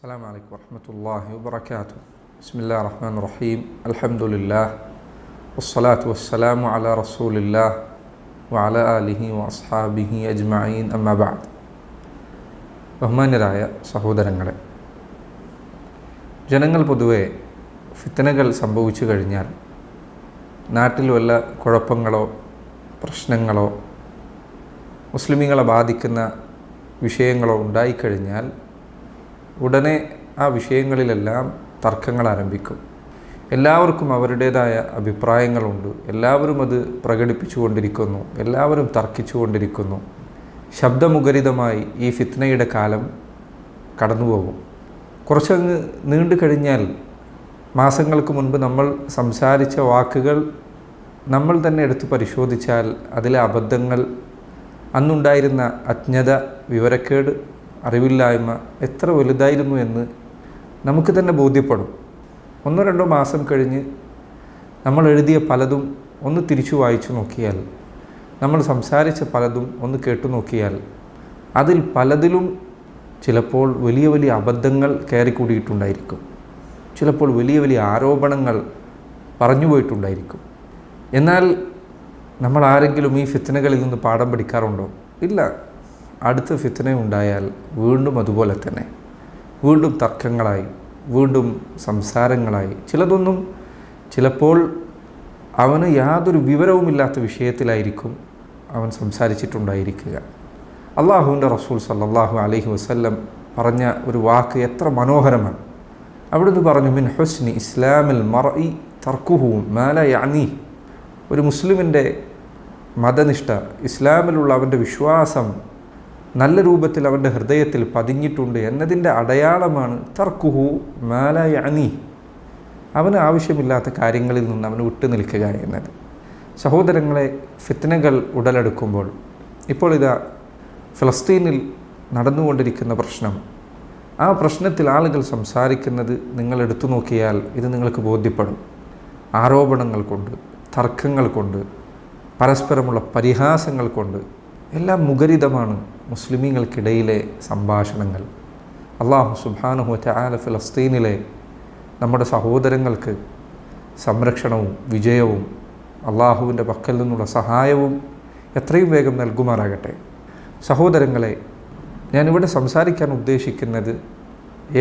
അസ്സലാമു അലൈക്കും വറഹ്മത്തുള്ളാഹി വബറകാതുഹു. ബിസ്മില്ലാഹിർ റഹ്മാനിർ റഹീം. അൽഹംദുലില്ലാഹ് വസ്സലാത്തു വസ്സലാമു അലാ റസൂലില്ലാഹ് വഅലാ ആലിഹി വഅസ്ഹാബിഹി അജ്മഈൻ. അമ്മാ ബഅദ്. ബഹുമാന്യരായ സഹോദരങ്ങളെ, ജനങ്ങൾ പൊതുവെ ഫിത്നകൾ സംഭവിച്ചു കഴിഞ്ഞാൽ, നാട്ടിൽ വല്ല കുഴപ്പങ്ങളോ പ്രശ്നങ്ങളോ മുസ്ലിമീങ്ങളെ ബാധിക്കുന്ന വിഷയങ്ങളോ ഉണ്ടായിക്കഴിഞ്ഞാൽ ഉടനെ ആ വിഷയങ്ങളിലെല്ലാം തർക്കങ്ങൾ ആരംഭിക്കും. എല്ലാവർക്കും അവരുടേതായ അഭിപ്രായങ്ങളുണ്ട്. എല്ലാവരും അത് പ്രകടിപ്പിച്ചു കൊണ്ടിരിക്കുന്നു. എല്ലാവരും തർക്കിച്ചു കൊണ്ടിരിക്കുന്നു. ശബ്ദമുഖരിതമായി ഈ ഫിത്നയുടെ കാലം കടന്നുപോകും. കുറച്ചങ്ങ് നീണ്ടു കഴിഞ്ഞാൽ, മാസങ്ങൾക്ക് മുൻപ് നമ്മൾ സംസാരിച്ച വാക്കുകൾ നമ്മൾ തന്നെ എടുത്ത് പരിശോധിച്ചാൽ അതിലെ അബദ്ധങ്ങൾ, അന്നുണ്ടായിരുന്ന അജ്ഞത, വിവരക്കേട്, അറിവില്ലായ്മ എത്ര വലുതായിരുന്നു എന്ന് നമുക്ക് തന്നെ ബോധ്യപ്പെടും. 1-2 മാസം കഴിഞ്ഞ് നമ്മൾ എഴുതിയ പലതും ഒന്ന് തിരിച്ചു വായിച്ചു നോക്കിയാൽ, നമ്മൾ സംസാരിച്ച പലതും ഒന്ന് കേട്ടു നോക്കിയാൽ, അതിൽ പലതിലും ചിലപ്പോൾ വലിയ വലിയ അബദ്ധങ്ങൾ കയറിക്കൂടിയിട്ടുണ്ടായിരിക്കും. ചിലപ്പോൾ വലിയ വലിയ ആരോപണങ്ങൾ പറഞ്ഞു പോയിട്ടുണ്ടായിരിക്കും. എന്നാൽ നമ്മൾ ആരെങ്കിലും ഈ ഫിത്നകളിൽ നിന്ന് പാഠം പഠിക്കാറുണ്ടോ? ഇല്ല. അടുത്ത ഫിത്ന ഉണ്ടായാൽ വീണ്ടും അതുപോലെ തന്നെ, വീണ്ടും തർക്കങ്ങളായി, വീണ്ടും സംസാരങ്ങളായി. ചിലപ്പോൾ അവന് യാതൊരു വിവരവുമില്ലാത്ത വിഷയത്തിലായിരിക്കും അവൻ സംസാരിച്ചിട്ടുണ്ടായിരിക്കുക. അള്ളാഹുവിൻ്റെ റസൂൽ സല്ലല്ലാഹു അലൈഹി വസല്ലം പറഞ്ഞ ഒരു വാക്ക് എത്ര മനോഹരമാണ്. അവിടുന്ന് പറഞ്ഞു, മിൻ ഹുസ്നി ഇസ്ലാമിൽ മർഇ തർക്കുഹു മാ ലാ യഅനി. ഒരു മുസ്ലിമിൻ്റെ മതനിഷ്ഠ, ഇസ്ലാമിലുള്ള അവൻ്റെ വിശ്വാസം നല്ല രൂപത്തിൽ അവൻ്റെ ഹൃദയത്തിൽ പതിഞ്ഞിട്ടുണ്ട് എന്നതിൻ്റെ അടയാളമാണ് തർക്കുഹു മാ ലാ യഅനി. അവന് ആവശ്യമില്ലാത്ത കാര്യങ്ങളിൽ നിന്ന് അവന് വിട്ടു നിൽക്കുക എന്നത്. സഹോദരങ്ങളെ, ഫിത്നകൾ ഉടലെടുക്കുമ്പോൾ, ഇപ്പോൾ ഇതാ ഫലസ്തീനിൽ നടന്നുകൊണ്ടിരിക്കുന്ന പ്രശ്നം, ആ പ്രശ്നത്തിൽ ആളുകൾ സംസാരിക്കുന്നത് നിങ്ങൾ എടുത്തു നോക്കിയാൽ ഇത് നിങ്ങൾക്ക് ബോധ്യപ്പെടും. ആരോപണങ്ങൾ കൊണ്ട്, തർക്കങ്ങൾ കൊണ്ട്, പരസ്പരമുള്ള പരിഹാസങ്ങൾ കൊണ്ട് എല്ലാം മുഖരിതമാണ് മുസ്ലിമീങ്ങൾക്കിടയിലെ സംഭാഷണങ്ങൾ. അല്ലാഹു സുബ്ഹാനഹു വ തആല ഫലസ്തീനിലെ നമ്മുടെ സഹോദരങ്ങൾക്ക് സംരക്ഷണവും വിജയവും അള്ളാഹുവിൻ്റെ പക്കൽ നിന്നുള്ള സഹായവും എത്രയും വേഗം നൽകുമാറാകട്ടെ. സഹോദരങ്ങളെ, ഞാനിവിടെ സംസാരിക്കാൻ ഉദ്ദേശിക്കുന്നത്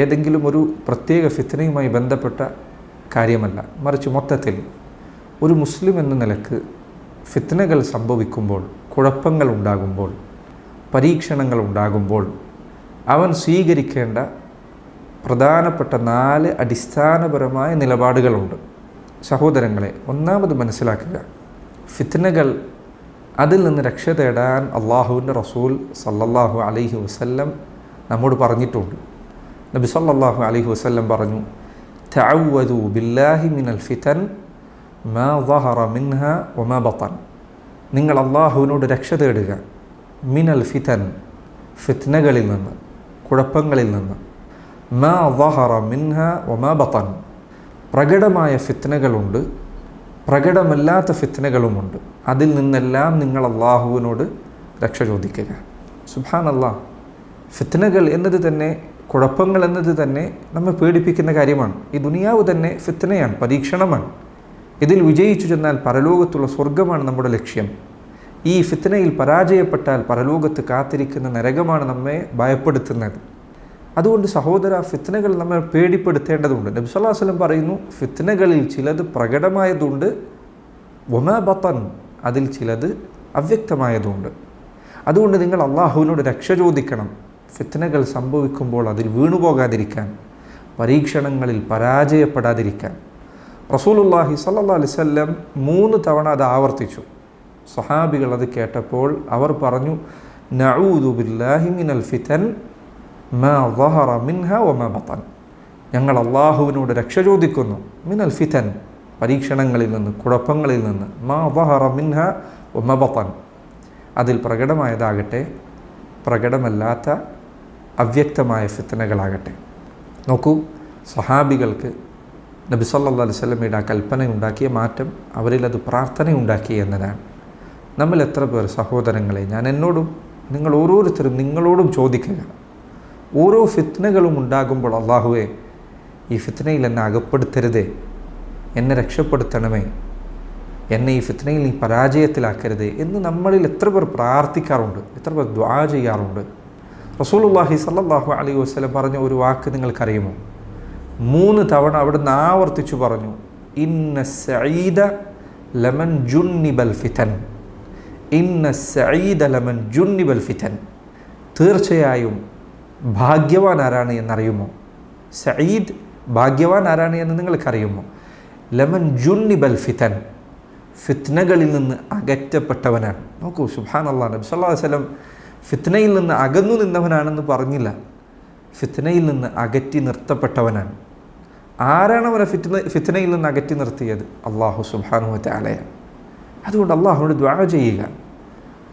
ഏതെങ്കിലും ഒരു പ്രത്യേക ഫിത്നയുമായി ബന്ധപ്പെട്ട കാര്യമല്ല, മറിച്ച് മൊത്തത്തിൽ ഒരു മുസ്ലിം എന്ന നിലക്ക് ഫിത്നകൾ സംഭവിക്കുമ്പോൾ, കുഴപ്പങ്ങൾ ഉണ്ടാകുമ്പോൾ, പരീക്ഷണങ്ങൾ ഉണ്ടാകുമ്പോൾ അവൻ സ്വീകരിക്കേണ്ട പ്രധാനപ്പെട്ട 4 അടിസ്ഥാനപരമായ നിലപാടുകളുണ്ട്. സഹോദരങ്ങളെ, ഒന്നാമത് മനസ്സിലാക്കുക, ഫിത്നകൾ, അതിൽ നിന്ന് രക്ഷ തേടാൻ അള്ളാഹുവിൻ്റെ റസൂൽ സല്ലല്ലാഹു അലൈഹി വസല്ലം നമ്മോട് പറഞ്ഞിട്ടുണ്ട്. നബി സല്ലല്ലാഹു അലൈഹി വസല്ലം പറഞ്ഞു, തഅവ്വദു ബില്ലാഹി മിനൽ ഫിതൻ മാ ളഹറ മിൻഹ വമാ ബത്തൻ. നിങ്ങൾ അള്ളാഹുവിനോട് രക്ഷ തേടുക. മിനൽ ഫിതൻ, ഫിത്നകളിൽ നിന്ന്, കുഴപ്പങ്ങളിൽ നിന്ന്. മാ ളഹറ മിൻഹ വമാ ബത്തൻ, പ്രകടമായ ഫിത്നകളുണ്ട്, പ്രകടമല്ലാത്ത ഫിത്നകളുമുണ്ട്. അതിൽ നിന്നെല്ലാം നിങ്ങൾ അള്ളാഹുവിനോട് രക്ഷ ചോദിക്കുക. സുബ്ഹാനല്ലാഹ്, ഫിത്നകൾ എന്നത് തന്നെ, കുഴപ്പങ്ങൾ എന്നത് തന്നെ നമ്മെ പേടിപ്പിക്കുന്ന കാര്യമാണ്. ഈ ദുനിയാവ് തന്നെ ഫിത്നയാണ്, പരീക്ഷണമാണ്. ഇതിൽ വിജയിച്ചു ചെന്നാൽ പരലോകത്തുള്ള സ്വർഗമാണ് നമ്മുടെ ലക്ഷ്യം. ഈ ഫിത്നയിൽ പരാജയപ്പെട്ടാൽ പരലോകത്ത് കാത്തിരിക്കുന്ന നരകമാണ് നമ്മെ ഭയപ്പെടുത്തുന്നത്. അതുകൊണ്ട് സഹോദര, ഫിത്നകൾ നമ്മെ പേടിപ്പെടുത്തേണ്ടതുണ്ട്. നബി സല്ലല്ലാഹു അലൈഹി വസല്ലം പറയുന്നു, ഫിത്നകളിൽ ചിലത് പ്രകടമായതുണ്ട്, വമാ ബത്തൻ, അതിൽ ചിലത് അവ്യക്തമായതുണ്ട്. അതുകൊണ്ട് നിങ്ങൾ അള്ളാഹുവിനോട് രക്ഷ ചോദിക്കണം. ഫിത്നകൾ സംഭവിക്കുമ്പോൾ അതിൽ വീണുപോകാതിരിക്കാൻ, പരീക്ഷണങ്ങളിൽ പരാജയപ്പെടാതിരിക്കാൻ. റസൂലുള്ളാഹി സ്വല്ലല്ലാഹു അലൈഹി വസല്ലം 3 തവണ അത് ആവർത്തിച്ചു. സ്വഹാബികൾ അത് കേട്ടപ്പോൾ അവർ പറഞ്ഞു, നഊദു ബില്ലാഹി മിനൽ ഫിതൻ മാ ളഹറ മിൻഹ വമാ ബത്തൻ. ഞങ്ങൾ അള്ളാഹുവിനോട് രക്ഷ ചോദിക്കുന്നു. മിനൽ ഫിതൻ, പരീക്ഷണങ്ങളിൽ നിന്ന്, കുഴപ്പങ്ങളിൽ നിന്ന്. മാ ളഹറ മിൻഹ വമാ ബത്തൻ, അതിൽ പ്രകടമായതാകട്ടെ, പ്രകടമല്ലാത്ത അവ്യക്തമായ ഫിത്നകളാകട്ടെ. നോക്കൂ, സ്വഹാബികൾക്ക് നബി സല്ലല്ലാഹു അലൈഹി വസല്ലമയുടെ ആ കൽപ്പനയുണ്ടാക്കിയ മാറ്റം അവരിലത് പ്രാർത്ഥനയുണ്ടാക്കി എന്നതാണ്. നമ്മൾ എത്ര പേർ സഹോദരങ്ങളെ, ഞാൻ എന്നോടും നിങ്ങൾ ഓരോരുത്തരും നിങ്ങളോടും ചോദിക്കുക, ഓരോ ഫിത്നകളും ഉണ്ടാകുമ്പോൾ അള്ളാഹുവേ ഈ ഫിത്നയിൽ എന്നെ അകപ്പെടുത്തരുതേ, എന്നെ രക്ഷപ്പെടുത്തണമേ, എന്നെ ഈ ഫിത്നയിൽ നീ പരാജയത്തിലാക്കരുതേ എന്ന് നമ്മളിൽ എത്ര പേർ പ്രാർത്ഥിക്കാറുണ്ട്, എത്ര പേർ ദുആ ചെയ്യാറുണ്ട്. റസൂലുള്ളാഹി സ്വല്ലല്ലാഹു അലൈഹി വസല്ലം പറഞ്ഞ ഒരു വാക്ക് നിങ്ങൾക്കറിയുമോ? 3 തവണ അവിടുന്ന് ആവർത്തിച്ചു പറഞ്ഞു, ഇന്ന സഈദ ലമൻ ജുന്നിബൽ ഫിതൻ, ഇന്ന സഈദ ലമൻ ജുന്നിബൽ ഫിതൻ. തീർച്ചയായും ഭാഗ്യവാൻ ആരാണ് എന്നറിയുമോ? സഈദ് ഭാഗ്യവാൻ ആരാണ് എന്ന് നിങ്ങൾക്കറിയുമോ? ലമൻ ജുന്നിബൽ ഫിതൻ, ഫിത്നകളിൽ നിന്ന് അകറ്റപ്പെട്ടവനാണ്. നോക്കൂ, സുബ്ഹാനല്ലാഹ്, നബി സല്ലല്ലാഹു അലൈഹി വസല്ലം ഫിത്നയിൽ നിന്ന് അകന്നു നിന്നവനാണെന്ന് പറഞ്ഞില്ല, ഫിത്നയിൽ നിന്ന് അകറ്റി നിർത്തപ്പെട്ടവനാണ്. ആരാണ് അവനെ ഫിത്നയിൽ നിന്ന് അകറ്റി നിർത്തിയത്? അല്ലാഹു സുബ്ഹാനഹു വ തആലയാണ്. അതുകൊണ്ട് അല്ലാഹുവോട് ദുആ ചെയ്യുക.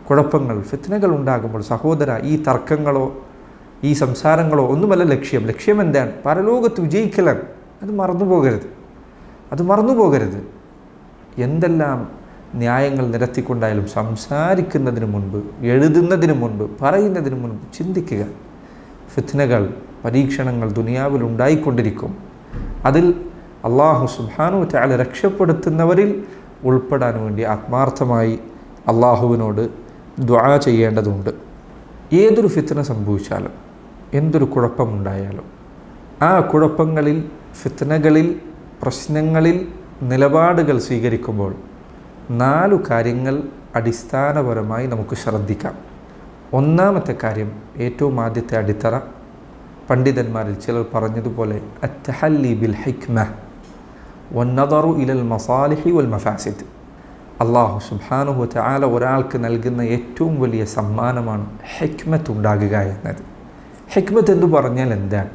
കുഴപ്പങ്ങൾ, ഫിത്നകൾ ഉണ്ടാകുമ്പോൾ സഹോദര, ഈ തർക്കങ്ങളോ ഈ സംസാരങ്ങളോ ഒന്നുമല്ല ലക്ഷ്യം. ലക്ഷ്യം എന്താണ്? പരലോകത്ത് വിജയിക്കലാണ്. അത് മറന്നു പോകരുത്. എന്തെല്ലാം ന്യായങ്ങൾ നിരത്തിക്കൊണ്ടായാലും സംസാരിക്കുന്നതിന് മുൻപ്, എഴുതുന്നതിന് മുൻപ്, പറയുന്നതിന് മുൻപ് ചിന്തിക്കുക. ഫിത്നകൾ, പരീക്ഷണങ്ങൾ ദുനിയാവിൽ ഉണ്ടായിക്കൊണ്ടിരിക്കും. അതിൽ അല്ലാഹു സുബ്ഹാനഹു വ തആല രക്ഷപ്പെടുത്തുന്നവരിൽ ഉൾപ്പെടാൻ വേണ്ടി ആത്മാർത്ഥമായി അല്ലാഹുവിനോട് ദുആ ചെയ്യേണ്ടതുണ്ട്. ഏതൊരു ഫിത്ന സംഭവിച്ചാലും, എന്തൊരു കുഴപ്പമുണ്ടായാലും, ആ കുഴപ്പങ്ങളിൽ, ഫിത്നകളിൽ, പ്രശ്നങ്ങളിൽ നിലപാടുകൾ സ്വീകരിക്കുമ്പോൾ 4 കാര്യങ്ങൾ അടിസ്ഥാനപരമായി നമുക്ക് ശ്രദ്ധിക്കാം. ഒന്നാമത്തെ കാര്യം, ഏറ്റവും ആദ്യത്തെ അടിത്തറ, പണ്ഡിതന്മാരിൽ ചിലർ പറഞ്ഞതുപോലെ അത്തഹല്ലി ബിൽ ഹിക്മ വന്നദറു ഇലൽ മസാലിഹി വൽ മഫാസിദ്. അല്ലാഹു സുബ്ഹാനഹു വ തആല ഒരാൾക്ക് നൽകുന്ന ഏറ്റവും വലിയ സമ്മാനമാണ് ഹിക്മത്ത് ഉണ്ടാകുക എന്നത്. ഹിക്മത്ത് എന്ന് പറഞ്ഞാൽ എന്താണ്?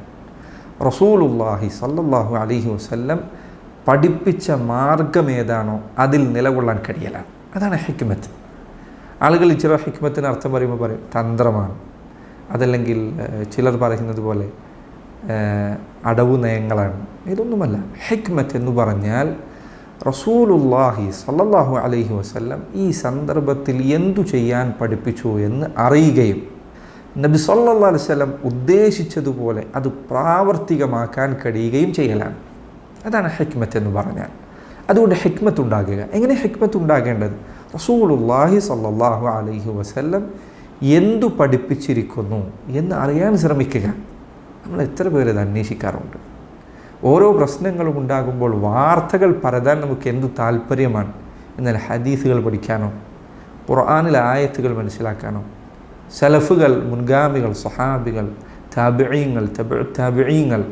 റസൂലുള്ളാഹി സ്വല്ലല്ലാഹു അലൈഹി വസല്ലം പഠിപ്പിച്ച മാർഗം ഏതാണോ അതിൽ നിലകൊള്ളാൻ കഴിയലാണ്. അതാണ് ഹിക്മത്ത്. ആളുകൾ ചില ഹിക്മത്തിന് അർത്ഥം പറയുമ്പോൾ പറയും തന്ത്രമാണ്, അതല്ലെങ്കിൽ ചിലർ പറയുന്നത് പോലെ അടവു നയങ്ങളാണ്. ഇതൊന്നുമല്ല. ഹിക്മത്ത് എന്ന് പറഞ്ഞാൽ റസൂലുള്ളാഹി സ്വല്ലല്ലാഹു അലൈഹി വസല്ലം ഈ സന്ദർഭത്തിൽ എന്തു ചെയ്യാൻ പഠിപ്പിച്ചു എന്ന് അറിയുകയും നബി സല്ലല്ലാഹു അലൈഹി വസല്ലം ഉദ്ദേശിച്ചതുപോലെ അത് പ്രാവർത്തികമാക്കാൻ കഴിയുകയും ചെയ്യലാണ്. അതാണ് ഹിക്മത്ത് എന്ന് പറഞ്ഞാൽ. അതുകൊണ്ട് ഹിക്മത്ത് ഉണ്ടാകുക. എങ്ങനെ ഹിക്മത്ത് ഉണ്ടാകേണ്ടത്? റസൂലുള്ളാഹി സ്വല്ലല്ലാഹു അലൈഹി വസല്ലം എന്തു പഠിപ്പിച്ചിരിക്കുന്നു എന്ന് അറിയാൻ ശ്രമിക്കുക. നമ്മൾ എത്ര പേര് ഇത് അന്വേഷിക്കാറുണ്ട്? ഓരോ പ്രശ്നങ്ങളും ഉണ്ടാകുമ്പോൾ വാർത്തകൾ പരതാൻ നമുക്ക് എന്തു താല്പര്യമാണ്. എന്നാൽ ഹദീസുകൾ പഠിക്കാനോ, ഖുർആനിലെ ആയത്തുകൾ മനസ്സിലാക്കാനോ, സലഫുകൾ, മുൻഗാമികൾ, സഹാബികൾ, താബിഈങ്ങൾ, താബിഈങ്ങൾ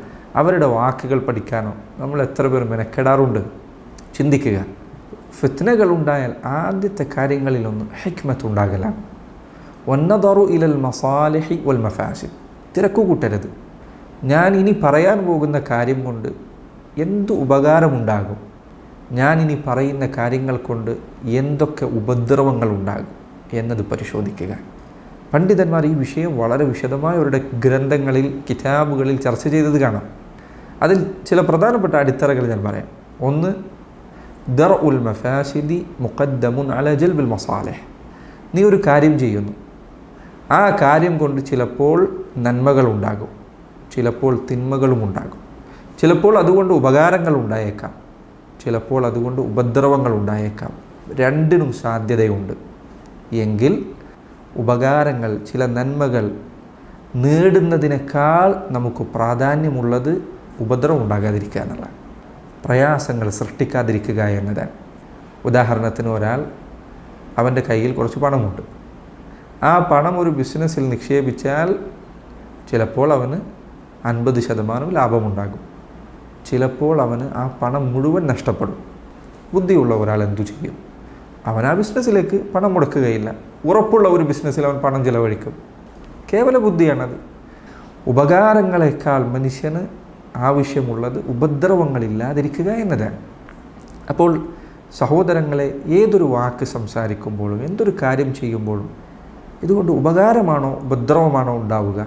അവരുടെ വാക്കുകൾ പഠിക്കാനോ നമ്മൾ എത്ര പേർ മെനക്കെടാറുണ്ട്? ചിന്തിക്കുക. ഫിത്നകൾ ഉണ്ടായാൽ ആദ്യത്തെ കാര്യങ്ങളിലൊന്ന് ഹിക്മത്ത് ഉണ്ടാകലാണ്. വന്നദറു ഇലൽ മസാലിഹി വൽ മഫാസിദ്. തിരക്കുകൂട്ടരുത്. ഞാൻ ഇനി പറയാൻ പോകുന്ന കാര്യം കൊണ്ട് എന്തു ഉപകാരമുണ്ടാകും, ഞാൻ ഇനി പറയുന്ന കാര്യങ്ങൾ കൊണ്ട് എന്തൊക്കെ ഉപദ്രവങ്ങൾ ഉണ്ടാകും എന്നത് പരിശോധിക്കുക. പണ്ഡിതന്മാർ ഈ വിഷയം വളരെ വിശദമായ അവരുടെ ഗ്രന്ഥങ്ങളിൽ, കിതാബുകളിൽ ചർച്ച ചെയ്തത് കാണാം. അതിൽ ചില പ്രധാനപ്പെട്ട അടിത്തറകൾ ഞാൻ പറയാം. ഒന്ന്, ദർഉൽ മഫാസിദി മുഖദ്ദമുൻ അലാ ജൽബിൽ മസാലിഹ്. നീ ഒരു കാര്യം ചെയ്യുന്നു, ആ കാര്യം കൊണ്ട് ചിലപ്പോൾ നന്മകൾ ഉണ്ടാകും, ചിലപ്പോൾ തിന്മകളും ഉണ്ടാകും. ചിലപ്പോൾ അതുകൊണ്ട് ഉപകാരങ്ങൾ ഉണ്ടായേക്കാം, ചിലപ്പോൾ അതുകൊണ്ട് ഉപദ്രവങ്ങൾ ഉണ്ടായേക്കാം. രണ്ടിനും സാധ്യതയുണ്ട്. എങ്കിൽ ഉപകാരങ്ങൾ, ചില നന്മകൾ നേടുന്നതിനേക്കാൾ നമുക്ക് പ്രാധാന്യമുള്ളത് ഉപദ്രവം ഉണ്ടാകാതിരിക്കുക എന്നുള്ള, പ്രയാസങ്ങൾ സൃഷ്ടിക്കാതിരിക്കുക എന്നതാണ്. ഉദാഹരണത്തിന്, ഒരാൾ, അവൻ്റെ കയ്യിൽ കുറച്ച് പണമുണ്ട്. ആ പണം ഒരു ബിസിനസ്സിൽ നിക്ഷേപിച്ചാൽ ചിലപ്പോൾ അവന് 50% ലാഭമുണ്ടാകും, ചിലപ്പോൾ അവന് ആ പണം മുഴുവൻ നഷ്ടപ്പെടും. ബുദ്ധിയുള്ള ഒരാൾ എന്തു ചെയ്യും? അവൻ ആ ബിസിനസ്സിലേക്ക് പണം മുടക്കുകയില്ല. ഉറപ്പുള്ള ഒരു ബിസിനസ്സിൽ അവൻ പണം ചിലവഴിക്കും. കേവല ബുദ്ധിയാണത്. ഉപകാരങ്ങളെക്കാൾ മനുഷ്യന് ആവശ്യമുള്ളത് ഉപദ്രവങ്ങളില്ലാതിരിക്കുക എന്നതാണ്. അപ്പോൾ സഹോദരങ്ങളെ, ഏതൊരു വാക്ക് സംസാരിക്കുമ്പോഴും, എന്തൊരു കാര്യം ചെയ്യുമ്പോഴും ഇതുകൊണ്ട് ഉപകാരമാണോ ഉപദ്രവമാണോ ഉണ്ടാവുക?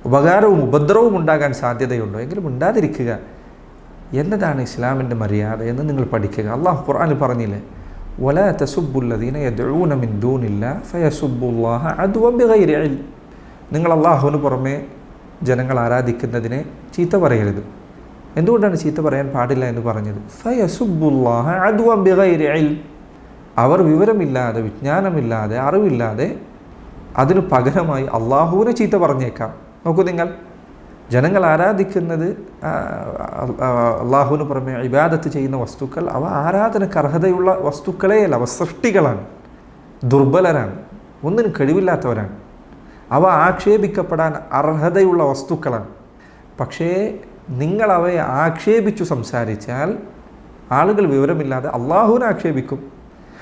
ഉപകാരവും ഉപദ്രവവും ഉണ്ടാകാൻ സാധ്യതയുണ്ടോ? എങ്കിലും ഉണ്ടാതിരിക്കുക എന്നതാണ് ഇസ്ലാമിൻ്റെ മര്യാദ എന്ന് നിങ്ങൾ പഠിക്കുക. അള്ളാഹു ഖുർആനിൽ പറഞ്ഞില്ലേ, വലാ തസുബ്ബുല്ലദീന യദ്ഊന മിൻ ദൂനില്ലാഹി ഫയസുബ്ബുല്ലാഹ അദ്വൻ ബിഗൈരി ഇൽം. നിങ്ങൾ അള്ളാഹുവിന് പുറമെ ജനങ്ങൾ ആരാധിക്കുന്നതിനെ ചീത്ത പറയരുത്. എന്തുകൊണ്ടാണ് ചീത്ത പറയാൻ പാടില്ല എന്ന് പറഞ്ഞത്? ഫയസുബ്ബുല്ലാഹ അദ്വൻ ബിഗൈരി ഇൽം. അവർ വിവരമില്ലാതെ, വിജ്ഞാനമില്ലാതെ, അറിവില്ലാതെ അതിനു പകരമായി അള്ളാഹുവിനെ ചീത്ത പറഞ്ഞേക്കാം. നോക്കൂ നിങ്ങൾ, ജനങ്ങൾ ആരാധിക്കുന്നത് അള്ളാഹുവിന് പുറമെ ഇബാദത്ത് ചെയ്യുന്ന വസ്തുക്കൾ, അവ ആരാധനക്ക് അർഹതയുള്ള വസ്തുക്കളെയല്ല, അവ സൃഷ്ടികളാണ്, ദുർബലരാണ്, ഒന്നിനും കഴിവില്ലാത്തവരാണ്, അവ ആക്ഷേപിക്കപ്പെടാൻ അർഹതയുള്ള വസ്തുക്കളാണ്. പക്ഷേ നിങ്ങൾ അവയെ ആക്ഷേപിച്ചു സംസാരിച്ചാൽ ആളുകൾ വിവരമില്ലാതെ അള്ളാഹുവിനെ ആക്ഷേപിക്കും.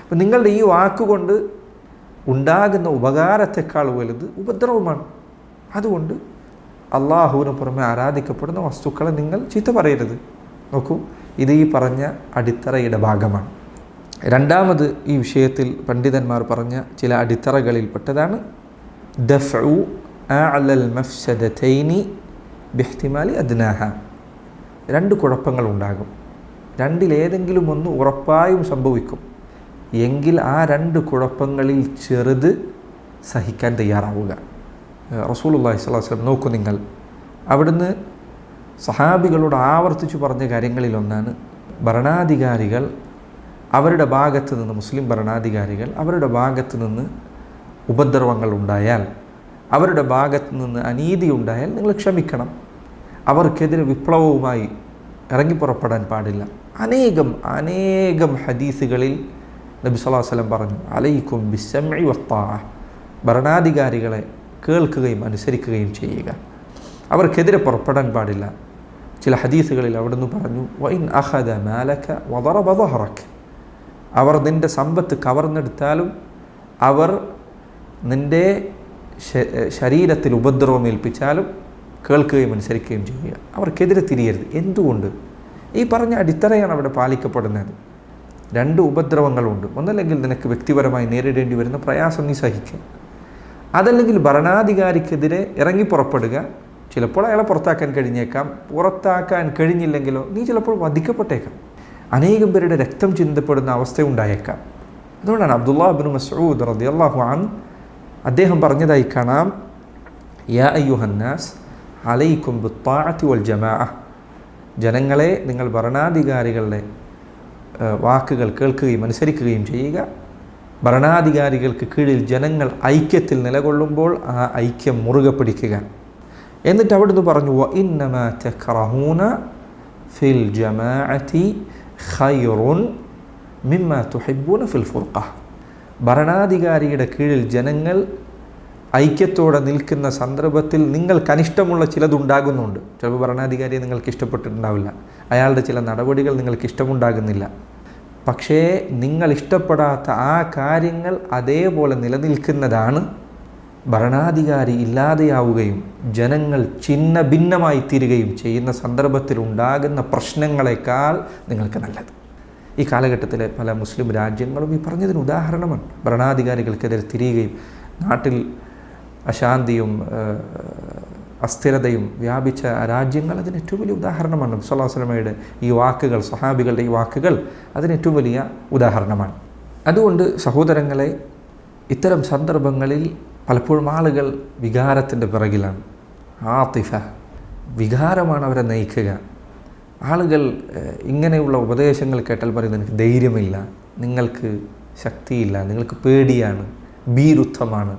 അപ്പം നിങ്ങളുടെ ഈ വാക്കുകൊണ്ട് ഉണ്ടാകുന്ന ഉപകാരത്തെക്കാൾ വലുത് ഉപദ്രവമാണ്. അതുകൊണ്ട് അള്ളാഹുവിന് പുറമെ ആരാധിക്കപ്പെടുന്ന വസ്തുക്കളെ നിങ്ങൾ ചീത്ത പറയരുത്. നോക്കൂ, ഇത് ഈ പറഞ്ഞ അടിത്തറയുടെ ഭാഗമാണ്. രണ്ടാമത് ഈ വിഷയത്തിൽ പണ്ഡിതന്മാർ പറഞ്ഞ ചില അടിത്തറകളിൽപ്പെട്ടതാണ് ദഫ്ഉ അഅ്ലൽ മഫ്സദതൈനി ബിഹ്തിമാലി അദ്നാഹ. രണ്ട് കുഴപ്പങ്ങളുണ്ടാകും, രണ്ടിലേതെങ്കിലും ഒന്ന് ഉറപ്പായും സംഭവിക്കും. എങ്കിൽ ആ രണ്ട് കുഴപ്പങ്ങളിൽ ചെറുത് സഹിക്കാൻ തയ്യാറാവുക. റസൂലുള്ളാഹി സ്വല്ലല്ലാഹു അലൈഹി വസല്ലം നോക്കൂ നിങ്ങൾ, അവിടുന്ന് സഹാബികളോട് ആവർത്തിച്ചു പറഞ്ഞ കാര്യങ്ങളിലൊന്നാണ് ഭരണാധികാരികൾ അവരുടെ ഭാഗത്ത് നിന്ന്, മുസ്ലിം ഭരണാധികാരികൾ അവരുടെ ഭാഗത്ത് നിന്ന് ഉപദ്രവങ്ങൾ ഉണ്ടായാൽ, അവരുടെ ഭാഗത്ത് നിന്ന് അനീതി ഉണ്ടായാൽ നിങ്ങൾ ക്ഷമിക്കണം. അവർക്കെതിരെ വിപ്ലവവുമായി ഇറങ്ങിപ്പുറപ്പെടാൻ പാടില്ല. അനേകം ഹദീസുകളിൽ നബി സല്ലല്ലാഹു അലൈഹി വസല്ലം പറഞ്ഞു, അലൈക്കും ബിസ്സംഇ വത്താഅ, ഭരണാധികാരികളെ കേൾക്കുകയും അനുസരിക്കുകയും ചെയ്യുക, അവർക്കെതിരെ പുറപ്പെടാൻ പാടില്ല. ചില ഹദീസുകളിൽ അവിടുന്ന് പറഞ്ഞു, വഇൻ അഖദ മാലക വദറബ ദഹറക, അവർ നിൻ്റെ സമ്പത്ത് കവർന്നെടുത്താലും അവർ നിൻ്റെ ശരീരത്തിൽ ഉപദ്രവം ഏൽപ്പിച്ചാലും കേൾക്കുകയും അനുസരിക്കുകയും ചെയ്യുക, അവർക്കെതിരെ തിരിയരുത്. എന്തുകൊണ്ട്? ഈ പറഞ്ഞ അടിത്തറയാണ് അവിടെ പാലിക്കപ്പെടുന്നത്. രണ്ട് ഉപദ്രവങ്ങളുണ്ട്. ഒന്നല്ലെങ്കിൽ നിനക്ക് വ്യക്തിപരമായി നേരിടേണ്ടി വരുന്ന പ്രയാസം നീ സഹിക്കുക, അതല്ലെങ്കിൽ ഭരണാധികാരിക്കെതിരെ ഇറങ്ങി പുറപ്പെടുക. ചിലപ്പോൾ അയാളെ പുറത്താക്കാൻ കഴിഞ്ഞേക്കാം, പുറത്താക്കാൻ കഴിഞ്ഞില്ലെങ്കിലോ നീ ചിലപ്പോൾ വധിക്കപ്പെട്ടേക്കാം, അനേകം പേരുടെ രക്തം ചിന്തപ്പെടുന്ന അവസ്ഥ ഉണ്ടായേക്കാം. അതുകൊണ്ടാണ് അബ്ദുല്ലാഹ് ഇബ്നു മസ്ഊദ് റളിയല്ലാഹു അൻഹു അദ്ദേഹം പറഞ്ഞതായി കാണാം, യാ അയ്യുഹന്നാസ് അലൈക്കും ബിത്താഅത്തി വൽ ജമാഅ, ജനങ്ങളെ നിങ്ങൾ ഭരണാധികാരികളുടെ വാക്കുകൾ കേൾക്കുകയും അനുസരിക്കുകയും ചെയ്യുക. ഭരണാധികാരികൾക്ക് കീഴിൽ ജനങ്ങൾ ഐക്യത്തിൽ നിലകൊള്ളുമ്പോൾ ആ ഐക്യം മുറുകെ പിടിക്കുക. എന്നിട്ട് അവിടുന്ന് പറഞ്ഞു, വ ഇന്നമാ തക്റഹൂന ഫിൽ ജമാഅത്തി ഖൈറുൻ മിമ്മാ തുഹിബ്ബൂന ഫിൽ ഫുർഖ. ഭരണാധികാരിയുടെ കീഴിൽ ജനങ്ങൾ ഐക്യത്തോടെ നിൽക്കുന്ന സന്ദർഭത്തിൽ നിങ്ങൾക്ക് അനിഷ്ടമുള്ള ചിലതുണ്ടാകുന്നുണ്ട്. ചിലപ്പോൾ ഭരണാധികാരിയെ നിങ്ങൾക്ക് ഇഷ്ടപ്പെട്ടിട്ടുണ്ടാവില്ല, അയാളുടെ ചില നടപടികൾ നിങ്ങൾക്ക് ഇഷ്ടമുണ്ടാകുന്നില്ല. പക്ഷേ നിങ്ങൾ ഇഷ്ടപ്പെടാത്ത ആ കാര്യങ്ങൾ അതേപോലെ നിലനിൽക്കുന്നതാണ് ഭരണാധികാരി ഇല്ലാതെയാവുകയും ജനങ്ങൾ ഛിന്ന ഭിന്നമായി തീരുകയും ചെയ്യുന്ന സന്ദർഭത്തിൽ ഉണ്ടാകുന്ന പ്രശ്നങ്ങളെക്കാൾ നിങ്ങൾക്ക് നല്ലത്. ഈ കാലഘട്ടത്തിലെ പല മുസ്ലിം രാജ്യങ്ങളും ഈ പറഞ്ഞതിന് ഉദാഹരണമാണ്. ഭരണാധികാരികൾക്കെതിരെ തിരിയുകയും നാട്ടിൽ അശാന്തിയും അസ്ഥിരതയും വ്യാപിച്ച രാജ്യങ്ങൾ അതിന് ഏറ്റവും വലിയ ഉദാഹരണമാണ്. നബി സല്ലല്ലാഹു അലൈഹി വസല്ലമയുടെ ഈ വാക്കുകൾ, സഹാബികളുടെ ഈ വാക്കുകൾ അതിന് ഏറ്റവും വലിയ ഉദാഹരണമാണ്. അതുകൊണ്ട് സഹോദരങ്ങളെ, ഇത്തരം സന്ദർഭങ്ങളിൽ പലപ്പോഴും ആളുകൾ വികാരത്തിൻ്റെ പിറകിലാണ്. ആതിഫ, വികാരമാണ് അവരെ നയിക്കുക. ആളുകൾ ഇങ്ങനെയുള്ള ഉപദേശങ്ങൾ കേട്ടാൽ പറയുന്നത് എനിക്ക് ധൈര്യമില്ല, നിങ്ങൾക്ക് ശക്തിയില്ല, നിങ്ങൾക്ക് പേടിയാണ്, ഭീരുത്വമാണ്.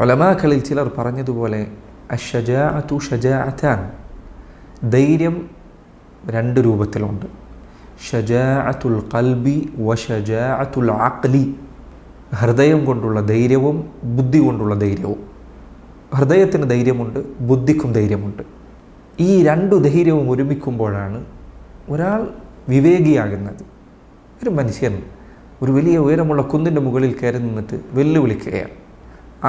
ഉലമാക്കളിൽ ചിലർ പറഞ്ഞതുപോലെ അശ്ശജാഅതു ഷജാഅതാൻ, ധൈര്യം രണ്ട് രൂപത്തിലുണ്ട്. ഷജാഅത്തുൽ ഖൽബി വ ഷജാഅത്തുൽ അഖ്ലി, ഹൃദയം കൊണ്ടുള്ള ധൈര്യവും ബുദ്ധി കൊണ്ടുള്ള ധൈര്യവും. ഹൃദയത്തിന് ധൈര്യമുണ്ട്, ബുദ്ധിക്കും ധൈര്യമുണ്ട്. ഈ രണ്ടു ധൈര്യവും ഒരുമിക്കുമ്പോഴാണ് ഒരാൾ വിവേകിയാകുന്നത്. ഒരു മനുഷ്യൻ ഒരു വലിയ ഉയരമുള്ള കുന്നിൻ്റെ മുകളിൽ കയറി നിന്നിട്ട് വെല്ലുവിളിക്കുകയാണ്,